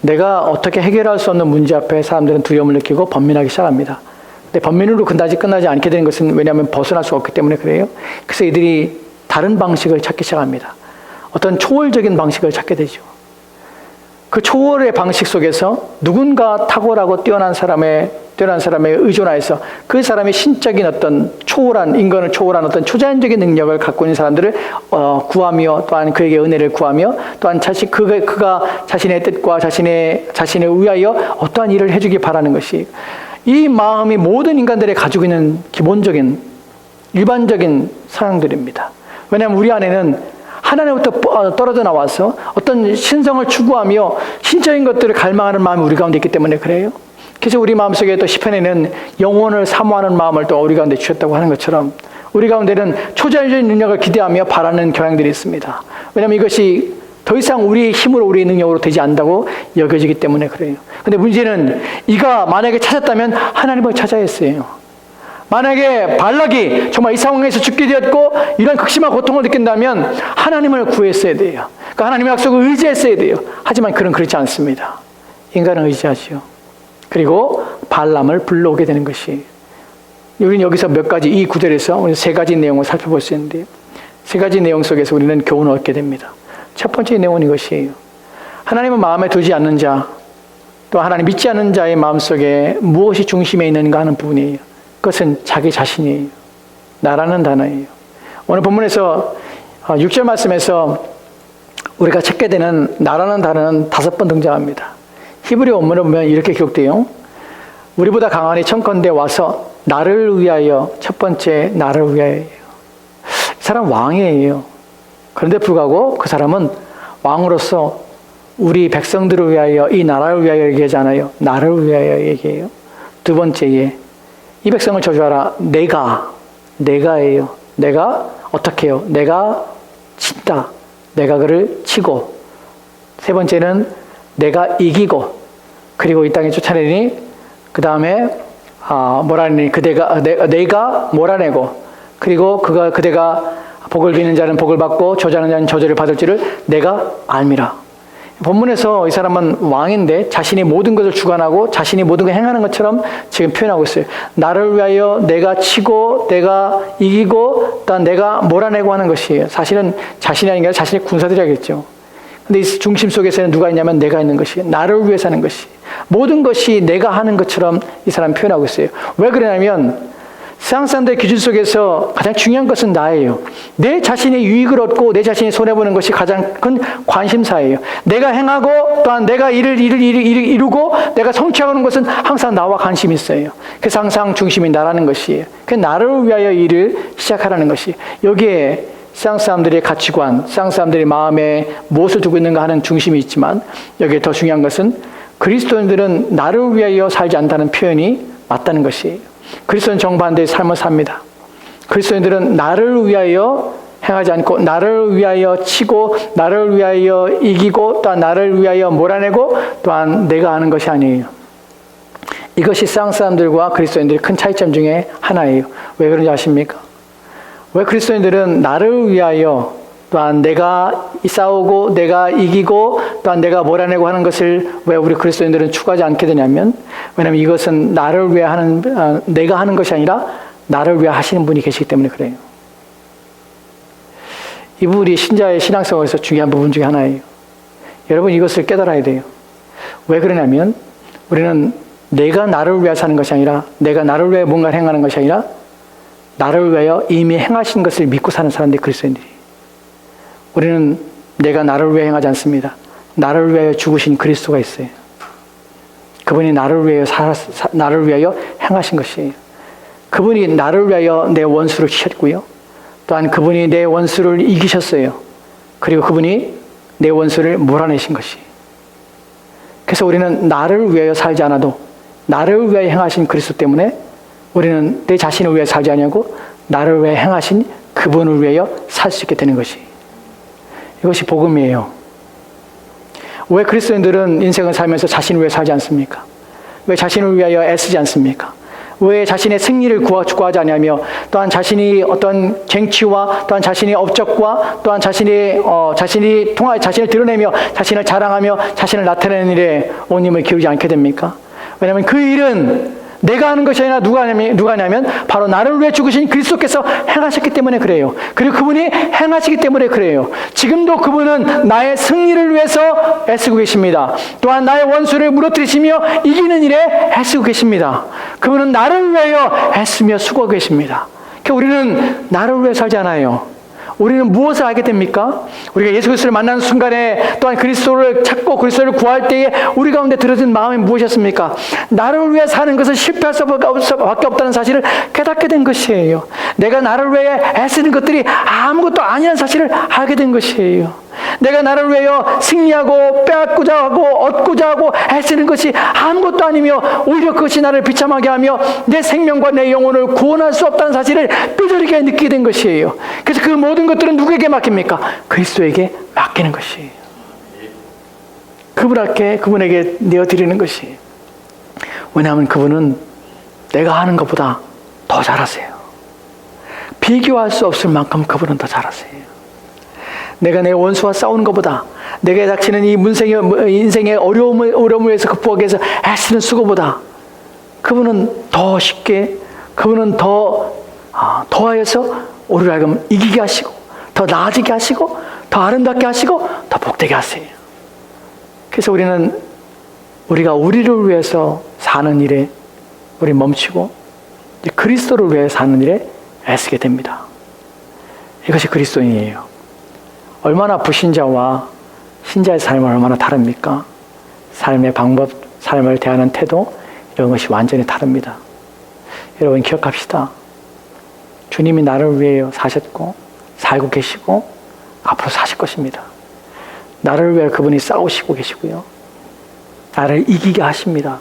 A: 내가 어떻게 해결할 수 없는 문제 앞에 사람들은 두려움을 느끼고 번민하기 시작합니다. 근데 번민으로 끝나지 않게 되는 것은 왜냐하면 벗어날 수가 없기 때문에 그래요. 그래서 이들이 다른 방식을 찾기 시작합니다. 어떤 초월적인 방식을 찾게 되죠. 그 초월의 방식 속에서 누군가 탁월하고 뛰어난 사람에 의존하여서 그 사람의 신적인 어떤 인간을 초월한 어떤 초자연적인 능력을 갖고 있는 사람들을 구하며 또한 그에게 은혜를 구하며 또한 그가 자신의 뜻과 자신을 위하여 어떠한 일을 해주기 바라는 것이, 이 마음이 모든 인간들이 가지고 있는 기본적인 일반적인 성향들입니다. 왜냐하면 우리 안에는 하나님부터 떨어져 나와서 어떤 신성을 추구하며 신적인 것들을 갈망하는 마음이 우리 가운데 있기 때문에 그래요. 그래서 우리 마음속에 또 시편에는 영혼을 사모하는 마음을 또 우리 가운데 주셨다고 하는 것처럼 우리 가운데는 초자연적인 능력을 기대하며 바라는 경향들이 있습니다. 왜냐하면 이것이 더 이상 우리의 힘으로 우리의 능력으로 되지 않는다고 여겨지기 때문에 그래요. 근데 문제는 이가 만약에 찾았다면 하나님을 찾아야 했어요. 만약에 발락이 정말 이 상황에서 죽게 되었고 이런 극심한 고통을 느낀다면 하나님을 구했어야 돼요. 그러니까 하나님의 약속을 의지했어야 돼요. 하지만 그는 그렇지 않습니다. 인간을 의지하지요. 그리고 발람을 불러오게 되는 것이, 우리는 여기서 몇 가지, 이 구절에서 우리 세 가지 내용을 살펴볼 수 있는데, 세 가지 내용 속에서 우리는 교훈을 얻게 됩니다. 첫 번째 내용은 이것이에요. 하나님은 마음에 두지 않는 자, 또 하나님 믿지 않는 자의 마음속에 무엇이 중심에 있는가 하는 부분이에요. 그것은 자기 자신이에요. 나라는 단어예요. 오늘 본문에서 6절 말씀에서 우리가 찾게 되는 나라는 단어는 5번 등장합니다. 히브리 원문을 보면 이렇게 기록돼요. 우리보다 강하니 청컨대 와서 나를 위하여, 첫 번째 나를 위하여예요. 이 사람 왕이에요. 그런데 불구하고 그 사람은 왕으로서 우리 백성들을 위하여, 이 나라를 위하여 얘기하지 않아요. 나를 위하여 얘기해요. 두 번째에 이 백성을 저주하라. 내가예요. 내가 어떻게 해요? 내가 친다. 내가 그를 치고. 세 번째는 내가 이기고, 그리고 이 땅에 쫓아내니, 그 다음에 몰아내니, 내가 몰아내고, 그리고 그대가 복을 비는 자는 복을 받고 저주하는 자는 저주를 받을지를 내가 알미라. 본문에서 이 사람은 왕인데 자신이 모든 것을 주관하고 자신이 모든 걸 행하는 것처럼 지금 표현하고 있어요. 나를 위하여 내가 치고 내가 이기고 또 내가 몰아내고 하는 것이에요. 사실은 자신이 아닌 게 아니라 자신의 군사들이겠죠. 근데 이 중심 속에서는 누가 있냐면 내가 있는 것이, 나를 위해서 하는 것이, 모든 것이 내가 하는 것처럼 이 사람 표현하고 있어요. 왜 그러냐면 세상 사람들의 기준 속에서 가장 중요한 것은 나예요. 내 자신의 유익을 얻고 내 자신이 손해보는 것이 가장 큰 관심사예요. 내가 행하고 또한 내가 일을 이루고 내가 성취하는 것은 항상 나와 관심이 있어요. 그래서 항상 중심이 나라는 것이에요. 그 나를 위하여 일을 시작하라는 것이, 여기에 세상 사람들의 가치관, 세상 사람들의 마음에 무엇을 두고 있는가 하는 중심이 있지만, 여기에 더 중요한 것은 그리스도인들은 나를 위하여 살지 않다는 표현이 맞다는 것이에요. 그리스도는 정반대의 삶을 삽니다. 그리스도인들은 나를 위하여 행하지 않고 나를 위하여 치고 나를 위하여 이기고 또한 나를 위하여 몰아내고 또한 내가 하는 것이 아니에요. 이것이 세상 사람들과 그리스도인들의 큰 차이점 중에 하나예요. 왜 그런지 아십니까? 왜 그리스도인들은 나를 위하여 또한 내가 싸우고 내가 이기고 또한 내가 몰아내고 하는 것을 왜 우리 그리스도인들은 추구하지 않게 되냐면, 왜냐하면 이것은 나를 위해 하는, 내가 하는 것이 아니라 나를 위해 하시는 분이 계시기 때문에 그래요. 이 부분이 신자의 신앙생활에서 중요한 부분 중에 하나예요. 여러분 이것을 깨달아야 돼요. 왜 그러냐면 우리는 내가 나를 위해 사는 것이 아니라, 내가 나를 위해 뭔가를 행하는 것이 아니라 나를 위하여 이미 행하신 것을 믿고 사는 사람들이 그리스도인들이. 우리는 내가 나를 위해 행하지 않습니다. 나를 위하여 죽으신 그리스도가 있어요. 그분이 나를 위하여 행하신 것이에요. 그분이 나를 위하여 내 원수를 치셨고요. 또한 그분이 내 원수를 이기셨어요. 그리고 그분이 내 원수를 몰아내신 것이에요. 그래서 우리는 나를 위하여 살지 않아도 나를 위하여 행하신 그리스도 때문에 우리는 내 자신을 위해 살지 않냐고 나를 위해 행하신 그분을 위하여 살 수 있게 되는 것이, 이것이 복음이에요. 왜 그리스도인들은 인생을 살면서 자신을 위해 살지 않습니까? 왜 자신을 위하여 애쓰지 않습니까? 왜 자신의 승리를 구하지 않냐며, 또한 자신이 어떤 쟁취와 또한 자신의 업적과 또한 자신이 자신을 드러내며 자신을 자랑하며 자신을 나타내는 일에 온 힘을 기울이지 않게 됩니까? 왜냐하면 그 일은 내가 하는 것이 아니라 누가 하냐면 바로 나를 위해 죽으신 그리스도께서 행하셨기 때문에 그래요. 그리고 그분이 행하시기 때문에 그래요. 지금도 그분은 나의 승리를 위해서 애쓰고 계십니다. 또한 나의 원수를 무너뜨리시며 이기는 일에 애쓰고 계십니다. 그분은 나를 위하여 애쓰며 수고하고 계십니다. 그러니까 우리는 나를 위해 살지 않아요. 우리는 무엇을 알게 됩니까? 우리가 예수 그리스도를 만나는 순간에 또한 그리스도를 찾고 그리스도를 구할 때에 우리 가운데 들어진 마음이 무엇이었습니까? 나를 위해 사는 것은 실패할 수밖에 없다는 사실을 깨닫게 된 것이에요. 내가 나를 위해 애쓰는 것들이 아무것도 아니라는 사실을 알게 된 것이에요. 내가 나를 위하여 승리하고 빼앗고자 하고 얻고자 하고 애쓰는 것이 아무것도 아니며 오히려 그것이 나를 비참하게 하며 내 생명과 내 영혼을 구원할 수 없다는 사실을 뼈저리게 느끼게 된 것이에요. 그래서 그 모든 것들은 누구에게 맡깁니까? 그리스도에게 맡기는 것이에요. 그분에게 내어드리는 것이에요. 왜냐하면 그분은 내가 하는 것보다 더 잘하세요. 비교할 수 없을 만큼 그분은 더 잘하세요. 내가 내 원수와 싸우는 것보다, 내가 닥치는 이 인생의 어려움을 위해서 극복하기 위해서 애쓰는 수고보다 그분은 더 쉽게, 그분은 더하여서 우리를 하여금 이기게 하시고, 더 나아지게 하시고, 더 아름답게 하시고, 더 복되게 하세요. 그래서 우리가 우리를 위해서 사는 일에 우리 멈추고 그리스도를 위해 사는 일에 애쓰게 됩니다. 이것이 그리스도인이에요. 얼마나 불신자와 신자의 삶은 얼마나 다릅니까? 삶의 방법, 삶을 대하는 태도, 이런 것이 완전히 다릅니다. 여러분 기억합시다. 주님이 나를 위해 사셨고 살고 계시고 앞으로 사실 것입니다. 나를 위해 그분이 싸우시고 계시고요. 나를 이기게 하십니다.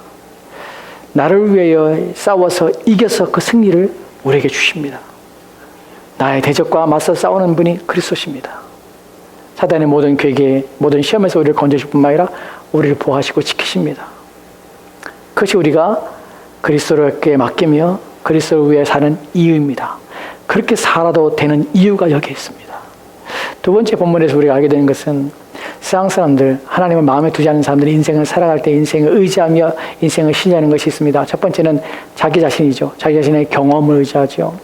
A: 나를 위하여 싸워서 이겨서 그 승리를 우리에게 주십니다. 나의 대적과 맞서 싸우는 분이 그리스도십니다. 사단의 모든 괴계, 모든 시험에서 우리를 건져줄 뿐만 아니라 우리를 보호하시고 지키십니다. 그것이 우리가 그리스도께 맡기며 그리스도를 위해 사는 이유입니다. 그렇게 살아도 되는 이유가 여기에 있습니다. 두 번째 본문에서 우리가 알게 되는 것은 세상 사람들, 하나님을 마음에 두지 않는 사람들이 인생을 살아갈 때 인생을 의지하며 인생을 신뢰하는 것이 있습니다. 첫 번째는 자기 자신이죠. 자기 자신의 경험을 의지하죠.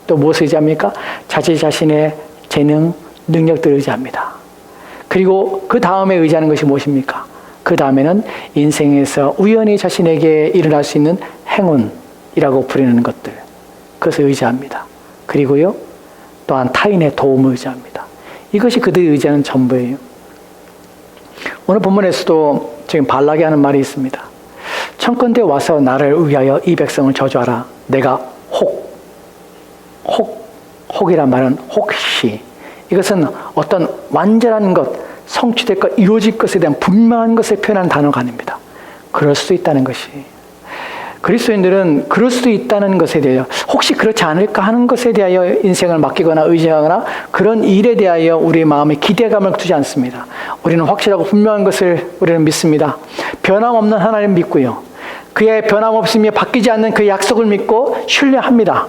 A: 또 무엇을 의지합니까? 자기 자신의 재능, 능력들을 의지합니다. 그리고 그 다음에 의지하는 것이 무엇입니까? 그 다음에는 인생에서 우연히 자신에게 일어날 수 있는 행운이라고 부르는 것들, 그것을 의지합니다. 그리고요, 또한 타인의 도움을 의지합니다. 이것이 그들이 의지하는 전부예요. 오늘 본문에서도 지금 발락이 하는 말이 있습니다. 청컨대 와서 나를 위하여 이 백성을 저주하라. 내가 혹이란 말은 혹시, 이것은 어떤 완전한 것, 성취될 것, 이루어질 것에 대한 분명한 것을 표현하는 단어가 아닙니다. 그럴 수 있다는 것이. 그리스도인들은 그럴 수도 있다는 것에 대하여, 혹시 그렇지 않을까 하는 것에 대하여 인생을 맡기거나 의지하거나 그런 일에 대하여 우리의 마음에 기대감을 두지 않습니다. 우리는 확실하고 분명한 것을 우리는 믿습니다. 변함없는 하나님 믿고요. 그의 변함없으며 바뀌지 않는 그 약속을 믿고 신뢰합니다.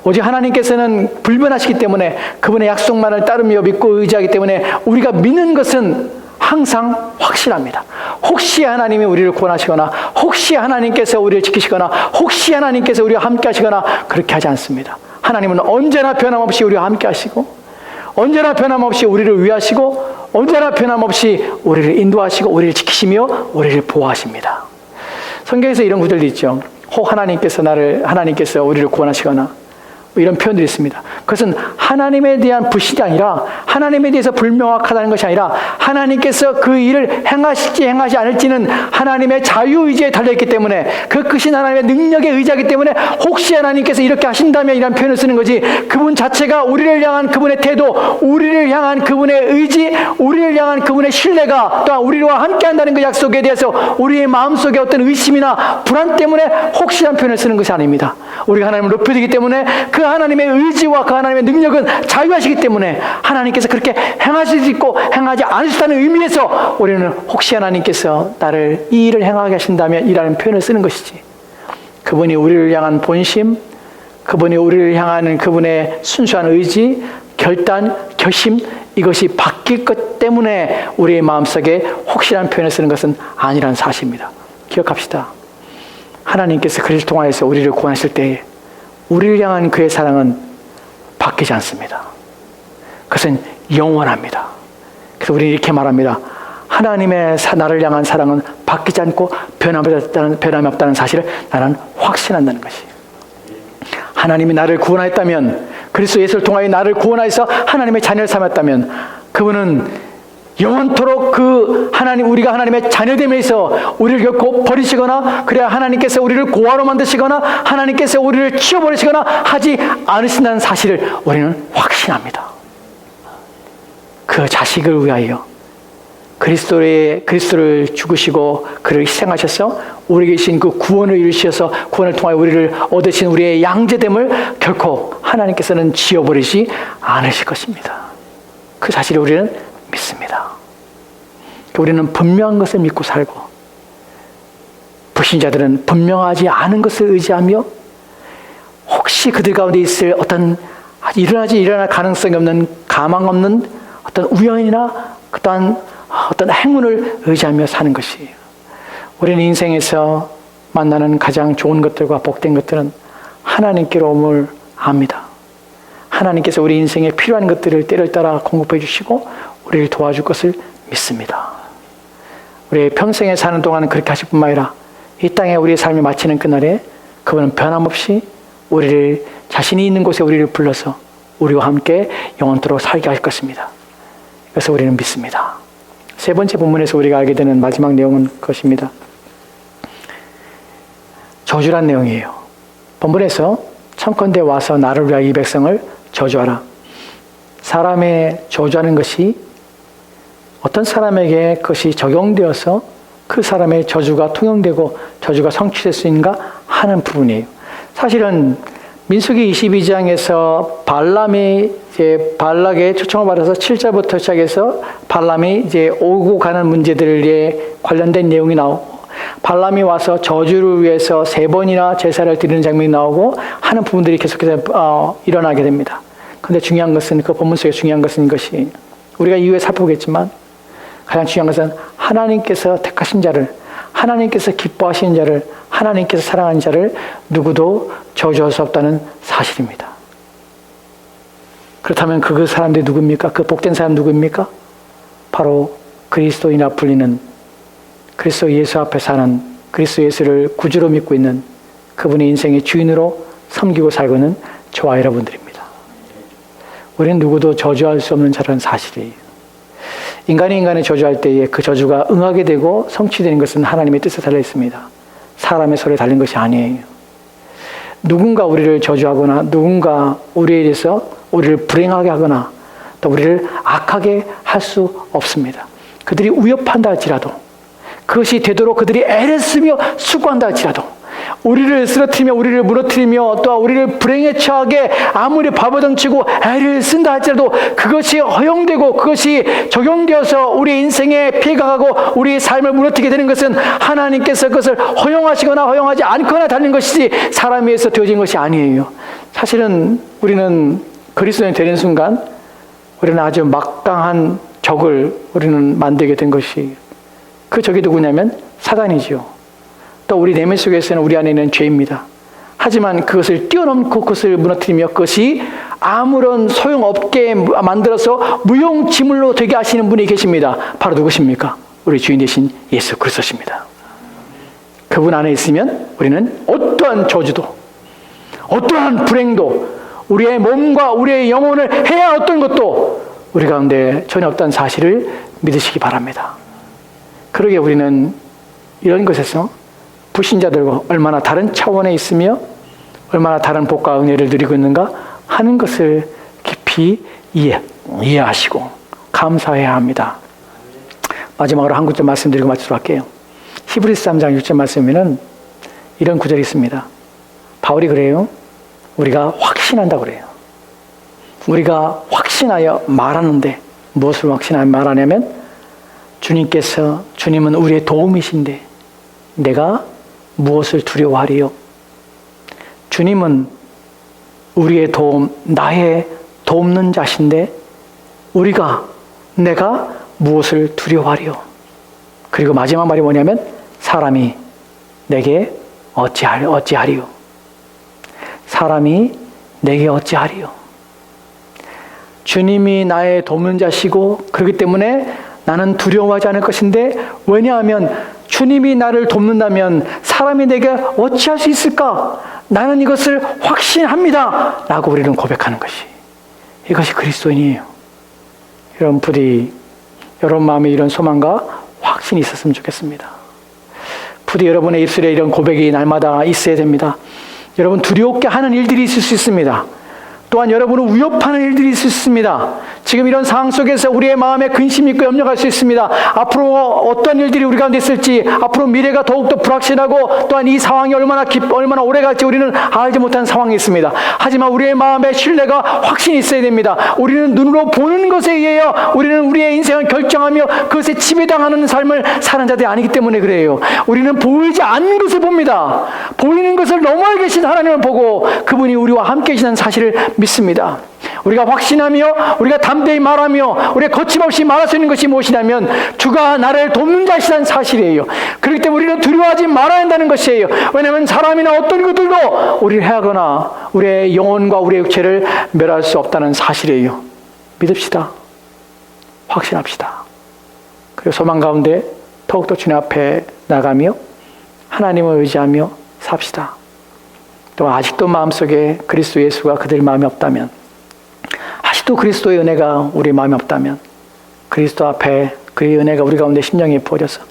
A: 오직 하나님께서는 불변하시기 때문에 그분의 약속만을 따르며 믿고 의지하기 때문에 우리가 믿는 것은 항상 확실합니다. 혹시 하나님이 우리를 구원하시거나 혹시 하나님께서 우리를 지키시거나 혹시 하나님께서 우리와 함께 하시거나 그렇게 하지 않습니다. 하나님은 언제나 변함없이 우리와 함께 하시고 언제나 변함없이 우리를 위하시고 언제나 변함없이 우리를 인도하시고 우리를 지키시며 우리를 보호하십니다. 성경에서 이런 구절도 있죠. 혹 하나님께서 우리를 구원하시거나 이런 표현들이 있습니다. 그것은 하나님에 대한 불신이 아니라 하나님에 대해서 불명확하다는 것이 아니라 하나님께서 그 일을 행하실지 행하지 않을지는 하나님의 자유의지에 달려있기 때문에 그 크신 하나님의 능력에 의지하기 때문에 혹시 하나님께서 이렇게 하신다면 이런 표현을 쓰는 거지, 그분 자체가 우리를 향한 그분의 태도, 우리를 향한 그분의 의지, 우리를 향한 그분의 신뢰가 또한 우리와 함께한다는 그 약속에 대해서 우리의 마음속에 어떤 의심이나 불안 때문에 혹시라는 표현을 쓰는 것이 아닙니다. 우리가 하나님을 높여드리기 때문에 그 하나님의 의지와 그 하나님의 능력은 자유하시기 때문에 하나님께서 그렇게 행하실 수 있고 행하지 않을 수 있다는 의미에서 우리는 혹시 하나님께서 나를 이 일을 행하게 하신다면 이라는 표현을 쓰는 것이지, 그분이 우리를 향한 본심, 그분이 우리를 향하는 그분의 순수한 의지, 결단, 결심, 이것이 바뀔 것 때문에 우리의 마음속에 혹시라는 표현을 쓰는 것은 아니라는 사실입니다. 기억합시다. 하나님께서 그리스도 통하여서 우리를 구원하실 때에 우리를 향한 그의 사랑은 바뀌지 않습니다. 그것은 영원합니다. 그래서 우리는 이렇게 말합니다. 하나님의 나를 향한 사랑은 바뀌지 않고 변함이 없다는 사실을 나는 확신한다는 것이에요. 하나님이 나를 구원하였다면, 그리스도 예수를 통하여 나를 구원하여서 하나님의 자녀를 삼았다면 그분은 영원토록 그 우리가 하나님의 자녀됨에 있어 우리를 결코 버리시거나 그래야 하나님께서 우리를 고아로 만드시거나 하나님께서 우리를 치워버리시거나 하지 않으신다는 사실을 우리는 확신합니다. 그 자식을 위하여 그리스도를 죽으시고 그를 희생하셔서 우리에게 주신 그 구원을 이루셔서 구원을 통하여 우리를 얻으신 우리의 양제됨을 결코 하나님께서는 지워버리지 않으실 것입니다. 그 사실을 우리는 믿습니다. 우리는 분명한 것을 믿고 살고, 불신자들은 분명하지 않은 것을 의지하며 혹시 그들 가운데 있을 어떤 일어날 가능성이 없는 가망 없는 어떤 우연이나 어떤 행운을 의지하며 사는 것이에요. 우리는 인생에서 만나는 가장 좋은 것들과 복된 것들은 하나님께로 옴을 압니다. 하나님께서 우리 인생에 필요한 것들을 때를 따라 공급해 주시고 우리를 도와줄 것을 믿습니다. 우리의 평생에 사는 동안은 그렇게 하실 뿐만 아니라 이 땅에 우리의 삶이 마치는 그날에 그분은 변함없이 우리를 자신이 있는 곳에 우리를 불러서 우리와 함께 영원토록 살게 하실 것입니다. 그래서 우리는 믿습니다. 세 번째 본문에서 우리가 알게 되는 마지막 내용은 그것입니다. 저주란 내용이에요. 본문에서 청컨대 와서 나를 위하여 이 백성을 저주하라. 사람의 저주하는 것이 어떤 사람에게 그것이 적용되어서 그 사람의 저주가 통용되고 저주가 성취될 수 있는가 하는 부분이에요. 사실은 민수기 22장에서 발람이 발락의 초청을 받아서 7절부터 시작해서 발람이 오고 가는 문제들에 관련된 내용이 나오고 발람이 와서 저주를 위해서 3번이나 제사를 드리는 장면이 나오고 하는 부분들이 계속해서 일어나게 됩니다. 그런데 중요한 것은 그 본문 속에 중요한 것은 이것이 우리가 이후에 살펴보겠지만 가장 중요한 것은 하나님께서 택하신 자를 하나님께서 기뻐하시는 자를 하나님께서 사랑하는 자를 누구도 저주할 수 없다는 사실입니다. 그렇다면 그 사람들이 누굽니까? 그 복된 사람 누구입니까? 바로 그리스도인이라 불리는 그리스도 예수 앞에 사는 그리스도 예수를 구주로 믿고 있는 그분의 인생의 주인으로 섬기고 살고 있는 저와 여러분들입니다. 우리는 누구도 저주할 수 없는 자라는 사실이에요. 인간이 인간을 저주할 때에 그 저주가 응하게 되고 성취되는 것은 하나님의 뜻에 달려 있습니다. 사람의 손에 달린 것이 아니에요. 누군가 우리를 저주하거나 누군가 우리에 대해서 우리를 불행하게 하거나 또 우리를 악하게 할 수 없습니다. 그들이 위협한다 할지라도 그것이 되도록 그들이 애를 쓰며 수고한다 할지라도 우리를 쓰러뜨리며 우리를 무너뜨리며 또 우리를 불행에 처하게 아무리 바보덩치고 애를 쓴다 할지라도 그것이 허용되고 그것이 적용되어서 우리 인생에 피해가 가고 우리의 삶을 무너뜨리게 되는 것은 하나님께서 그것을 허용하시거나 허용하지 않거나 다른 것이지 사람에 의해서 되어진 것이 아니에요. 사실은 우리는 그리스도인이 되는 순간 우리는 아주 막강한 적을 우리는 만들게 된 것이 그 적이 누구냐면 사단이지요. 또 우리 내면 속에서는 우리 안에 있는 죄입니다. 하지만 그것을 뛰어넘고 그것을 무너뜨리며 그것이 아무런 소용없게 만들어서 무용지물로 되게 하시는 분이 계십니다. 바로 누구십니까? 우리 주인 되신 예수 그리스도십니다. 그분 안에 있으면 우리는 어떠한 저주도 어떠한 불행도 우리의 몸과 우리의 영혼을 해야 어떤 것도 우리 가운데 전혀 없다는 사실을 믿으시기 바랍니다. 그러게 우리는 이런 것에서 불신자들과 얼마나 다른 차원에 있으며 얼마나 다른 복과 은혜를 누리고 있는가 하는 것을 깊이 이해하시고 감사해야 합니다. 마지막으로 한 구절 말씀드리고 마치도록 할게요. 히브리서 3장 6절 말씀에는 이런 구절이 있습니다. 바울이 그래요. 우리가 확신한다고 그래요. 우리가 확신하여 말하는데 무엇을 확신하여 말하냐면 주님은 우리의 도움이신데 내가 무엇을 두려워하리요? 주님은 우리의 도움, 나의 돕는 자신데 내가 무엇을 두려워하리요? 그리고 마지막 말이 뭐냐면 사람이 내게 어찌하리요? 사람이 내게 어찌하리요? 주님이 나의 돕는 자시고 그렇기 때문에 나는 두려워하지 않을 것인데 왜냐하면 주님이 나를 돕는다면 사람이 내게 어찌할 수 있을까? 나는 이것을 확신합니다. 라고 우리는 고백하는 것이 이것이 그리스도인이에요. 여러분 부디 여러분 마음에 이런 소망과 확신이 있었으면 좋겠습니다. 부디 여러분의 입술에 이런 고백이 날마다 있어야 됩니다. 여러분 두렵게 하는 일들이 있을 수 있습니다. 또한 여러분을 위협하는 일들이 있을 수 있습니다. 지금 이런 상황 속에서 우리의 마음에 근심이 있고 염려할 수 있습니다. 앞으로 어떤 일들이 우리 가운데 있을지, 앞으로 미래가 더욱더 불확실하고 또한 이 상황이 얼마나 오래 갈지 우리는 알지 못한 상황이 있습니다. 하지만 우리의 마음에 신뢰가 확신이 있어야 됩니다. 우리는 눈으로 보는 것에 의하여 우리는 우리의 인생을 결정하며 그것에 지배당하는 삶을 사는 자들이 아니기 때문에 그래요. 우리는 보이지 않는 것을 봅니다. 보이는 것을 넘어 계신 하나님을 보고 그분이 우리와 함께 계시는 사실을 믿습니다. 우리가 확신하며 우리가 담대히 말하며 우리가 거침없이 말할 수 있는 것이 무엇이냐면 주가 나를 돕는 자시라는 사실이에요. 그렇기 때문에 우리는 두려워하지 말아야 한다는 것이에요. 왜냐하면 사람이나 어떤 것들도 우리를 해하거나 우리의 영혼과 우리의 육체를 멸할 수 없다는 사실이에요. 믿읍시다. 확신합시다. 그리고 소망 가운데 더욱더 주님 앞에 나가며 하나님을 의지하며 삽시다. 또 아직도 마음속에 그리스도 예수가 그들 마음에 없다면, 아직도 그리스도의 은혜가 우리 마음에 없다면 그리스도 앞에 그의 은혜가 우리 가운데 심령에 부어져서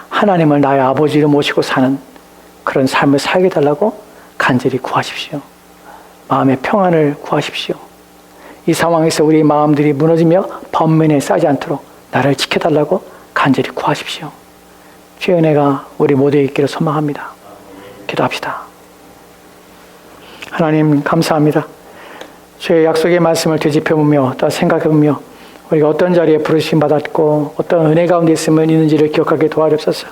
A: 하나님을 나의 아버지로 모시고 사는 그런 삶을 살게 달라고 간절히 구하십시오. 마음의 평안을 구하십시오. 이 상황에서 우리 마음들이 무너지며 번민에 싸지 않도록 나를 지켜달라고 간절히 구하십시오. 주의 은혜가 우리 모두에 있기를 소망합니다. 기도합시다. 하나님 감사합니다. 주의 약속의 말씀을 되짚어보며 또 생각해보며 우리가 어떤 자리에 부르심 받았고 어떤 은혜 가운데 있는지를 기억하게 도와주옵소서.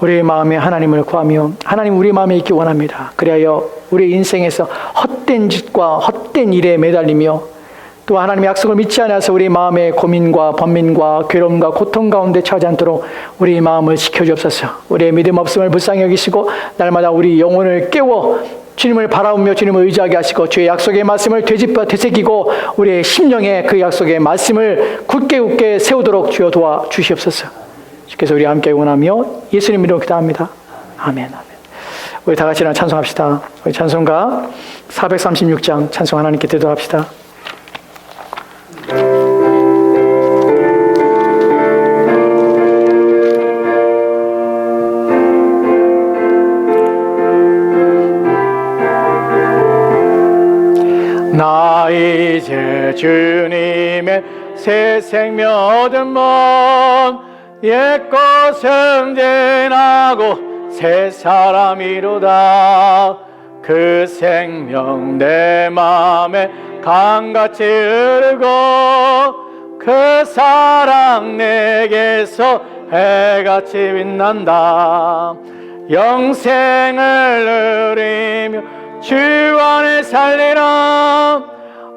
A: 우리의 마음에 하나님을 구하며 하나님 우리 마음에 있기 원합니다. 그리하여 우리 인생에서 헛된 짓과 헛된 일에 매달리며 또 하나님의 약속을 믿지 않아서 우리 마음의 고민과 번민과 괴로움과 고통 가운데 처하지 않도록 우리 마음을 지켜주옵소서. 우리의 믿음 없음을 불쌍히 여기시고 날마다 우리 영혼을 깨워 주님을 바라보며 주님을 의지하게 하시고 주의 약속의 말씀을 되새기고 우리의 심령에 그 약속의 말씀을 굳게 세우도록 주여 도와주시옵소서. 주께서 우리와 함께 원하며 예수님 이름으로 기도합니다. 아멘. 아멘. 우리 다 같이 찬송합시다. 우리 찬송가 436장 찬송 하나님께 드리도록합시다. 나 이제 주님의 새 생명 얻은 몸 옛것은 지나고 새 사람이로다. 그 생명 내 맘에 강같이 흐르고 그 사랑 내게서 해같이 빛난다. 영생을 누리며 주 안에 살리라.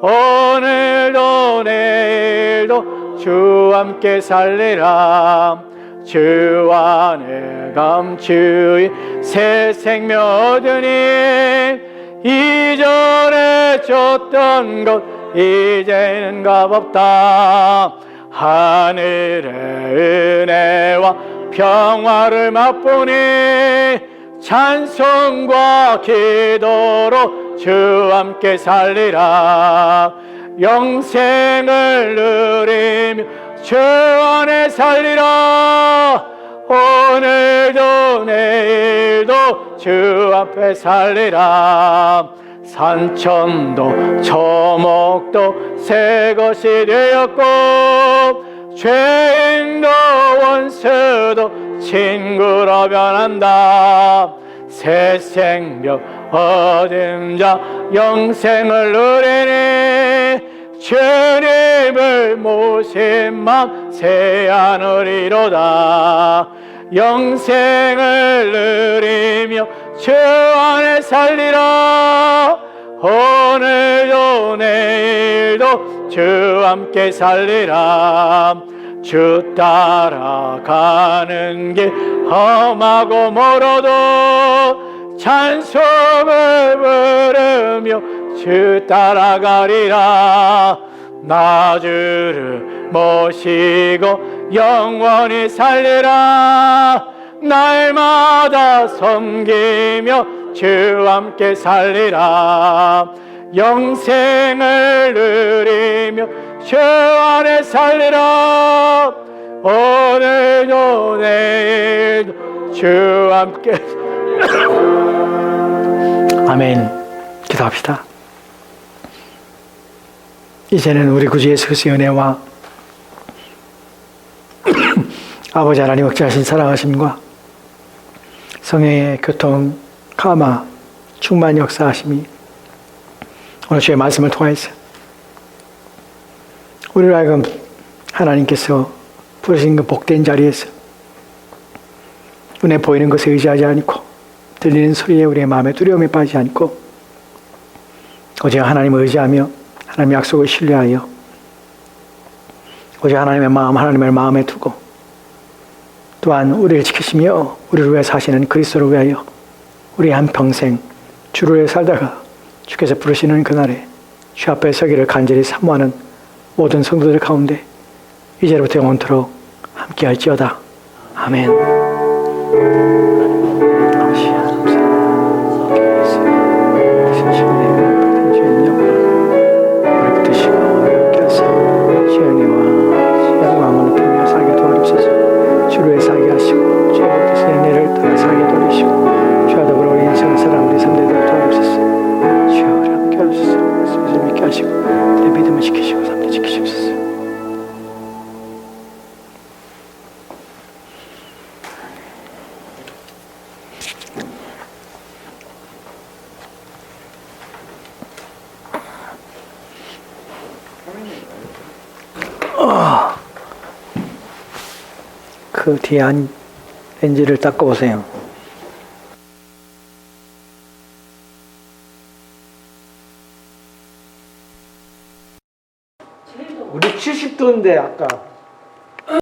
A: 오늘도 내일도 주 함께 살리라. 주 안에 감추이 새 생명 얻으니 이전에 줬던 것 이제는 값없다. 하늘의 은혜와 평화를 맛보니 찬송과 기도로 주 함께 살리라. 영생을 누리며 주 안에 살리라. 오늘도 내일도 주 앞에 살리라. 산천도 초목도 새 것이 되었고 죄인도 원수도 친구로 변한다. 새 생명 얻은 자 영생을 누리니 주님을 모신 맘 새하늘이로다. 영생을 누리며 주 안에 살리라. 오늘도 내일도 주 함께 살리라. 주 따라가는 길 험하고 멀어도 찬송을 부르며 주 따라가리라. 나 주를 모시고 영원히 살리라. 날마다 섬기며 주 함께 살리라. 영생을 누리며 주 안에 살리라. 오늘도 내일도 주 함께 아멘. 기도합시다. 이제는 우리 구주 예수 그리스도의 은혜와 아버지 하나님 억제하신 사랑하심과 성령의 교통, 감화, 충만 역사하심이 오늘 주의 말씀을 통하여서 우리를 하여금 하나님께서 부르신 그 복된 자리에서 눈에 보이는 것에 의지하지 않고 들리는 소리에 우리의 마음에 두려움에 빠지지 않고 오직 하나님을 의지하며 하나님의 약속을 신뢰하여 오직 하나님의 마음, 하나님을 마음에 두고 또한 우리를 지키시며 우리를 위해 사시는 그리스도를 위하여 우리 한평생 주를 위해 살다가 주께서 부르시는 그날에 주 앞에 서기를 간절히 사모하는 모든 성도들 가운데 이제부터 영원토록 함께할지어다. 아멘. 주를 살게 하시고 주의 뜻의 은혜를 따라 살게 도와주시고 주와 더불어 우리 인생을 살아가는 우리 선대들 도와주소서. 주여 우리 함께 하소서. 말씀을 믿게 하시고 내 믿음을 지키시고 삶을 지키시옵소서. 그 뒤에 한 렌즈를 닦아보세요. 우리 70도인데 아까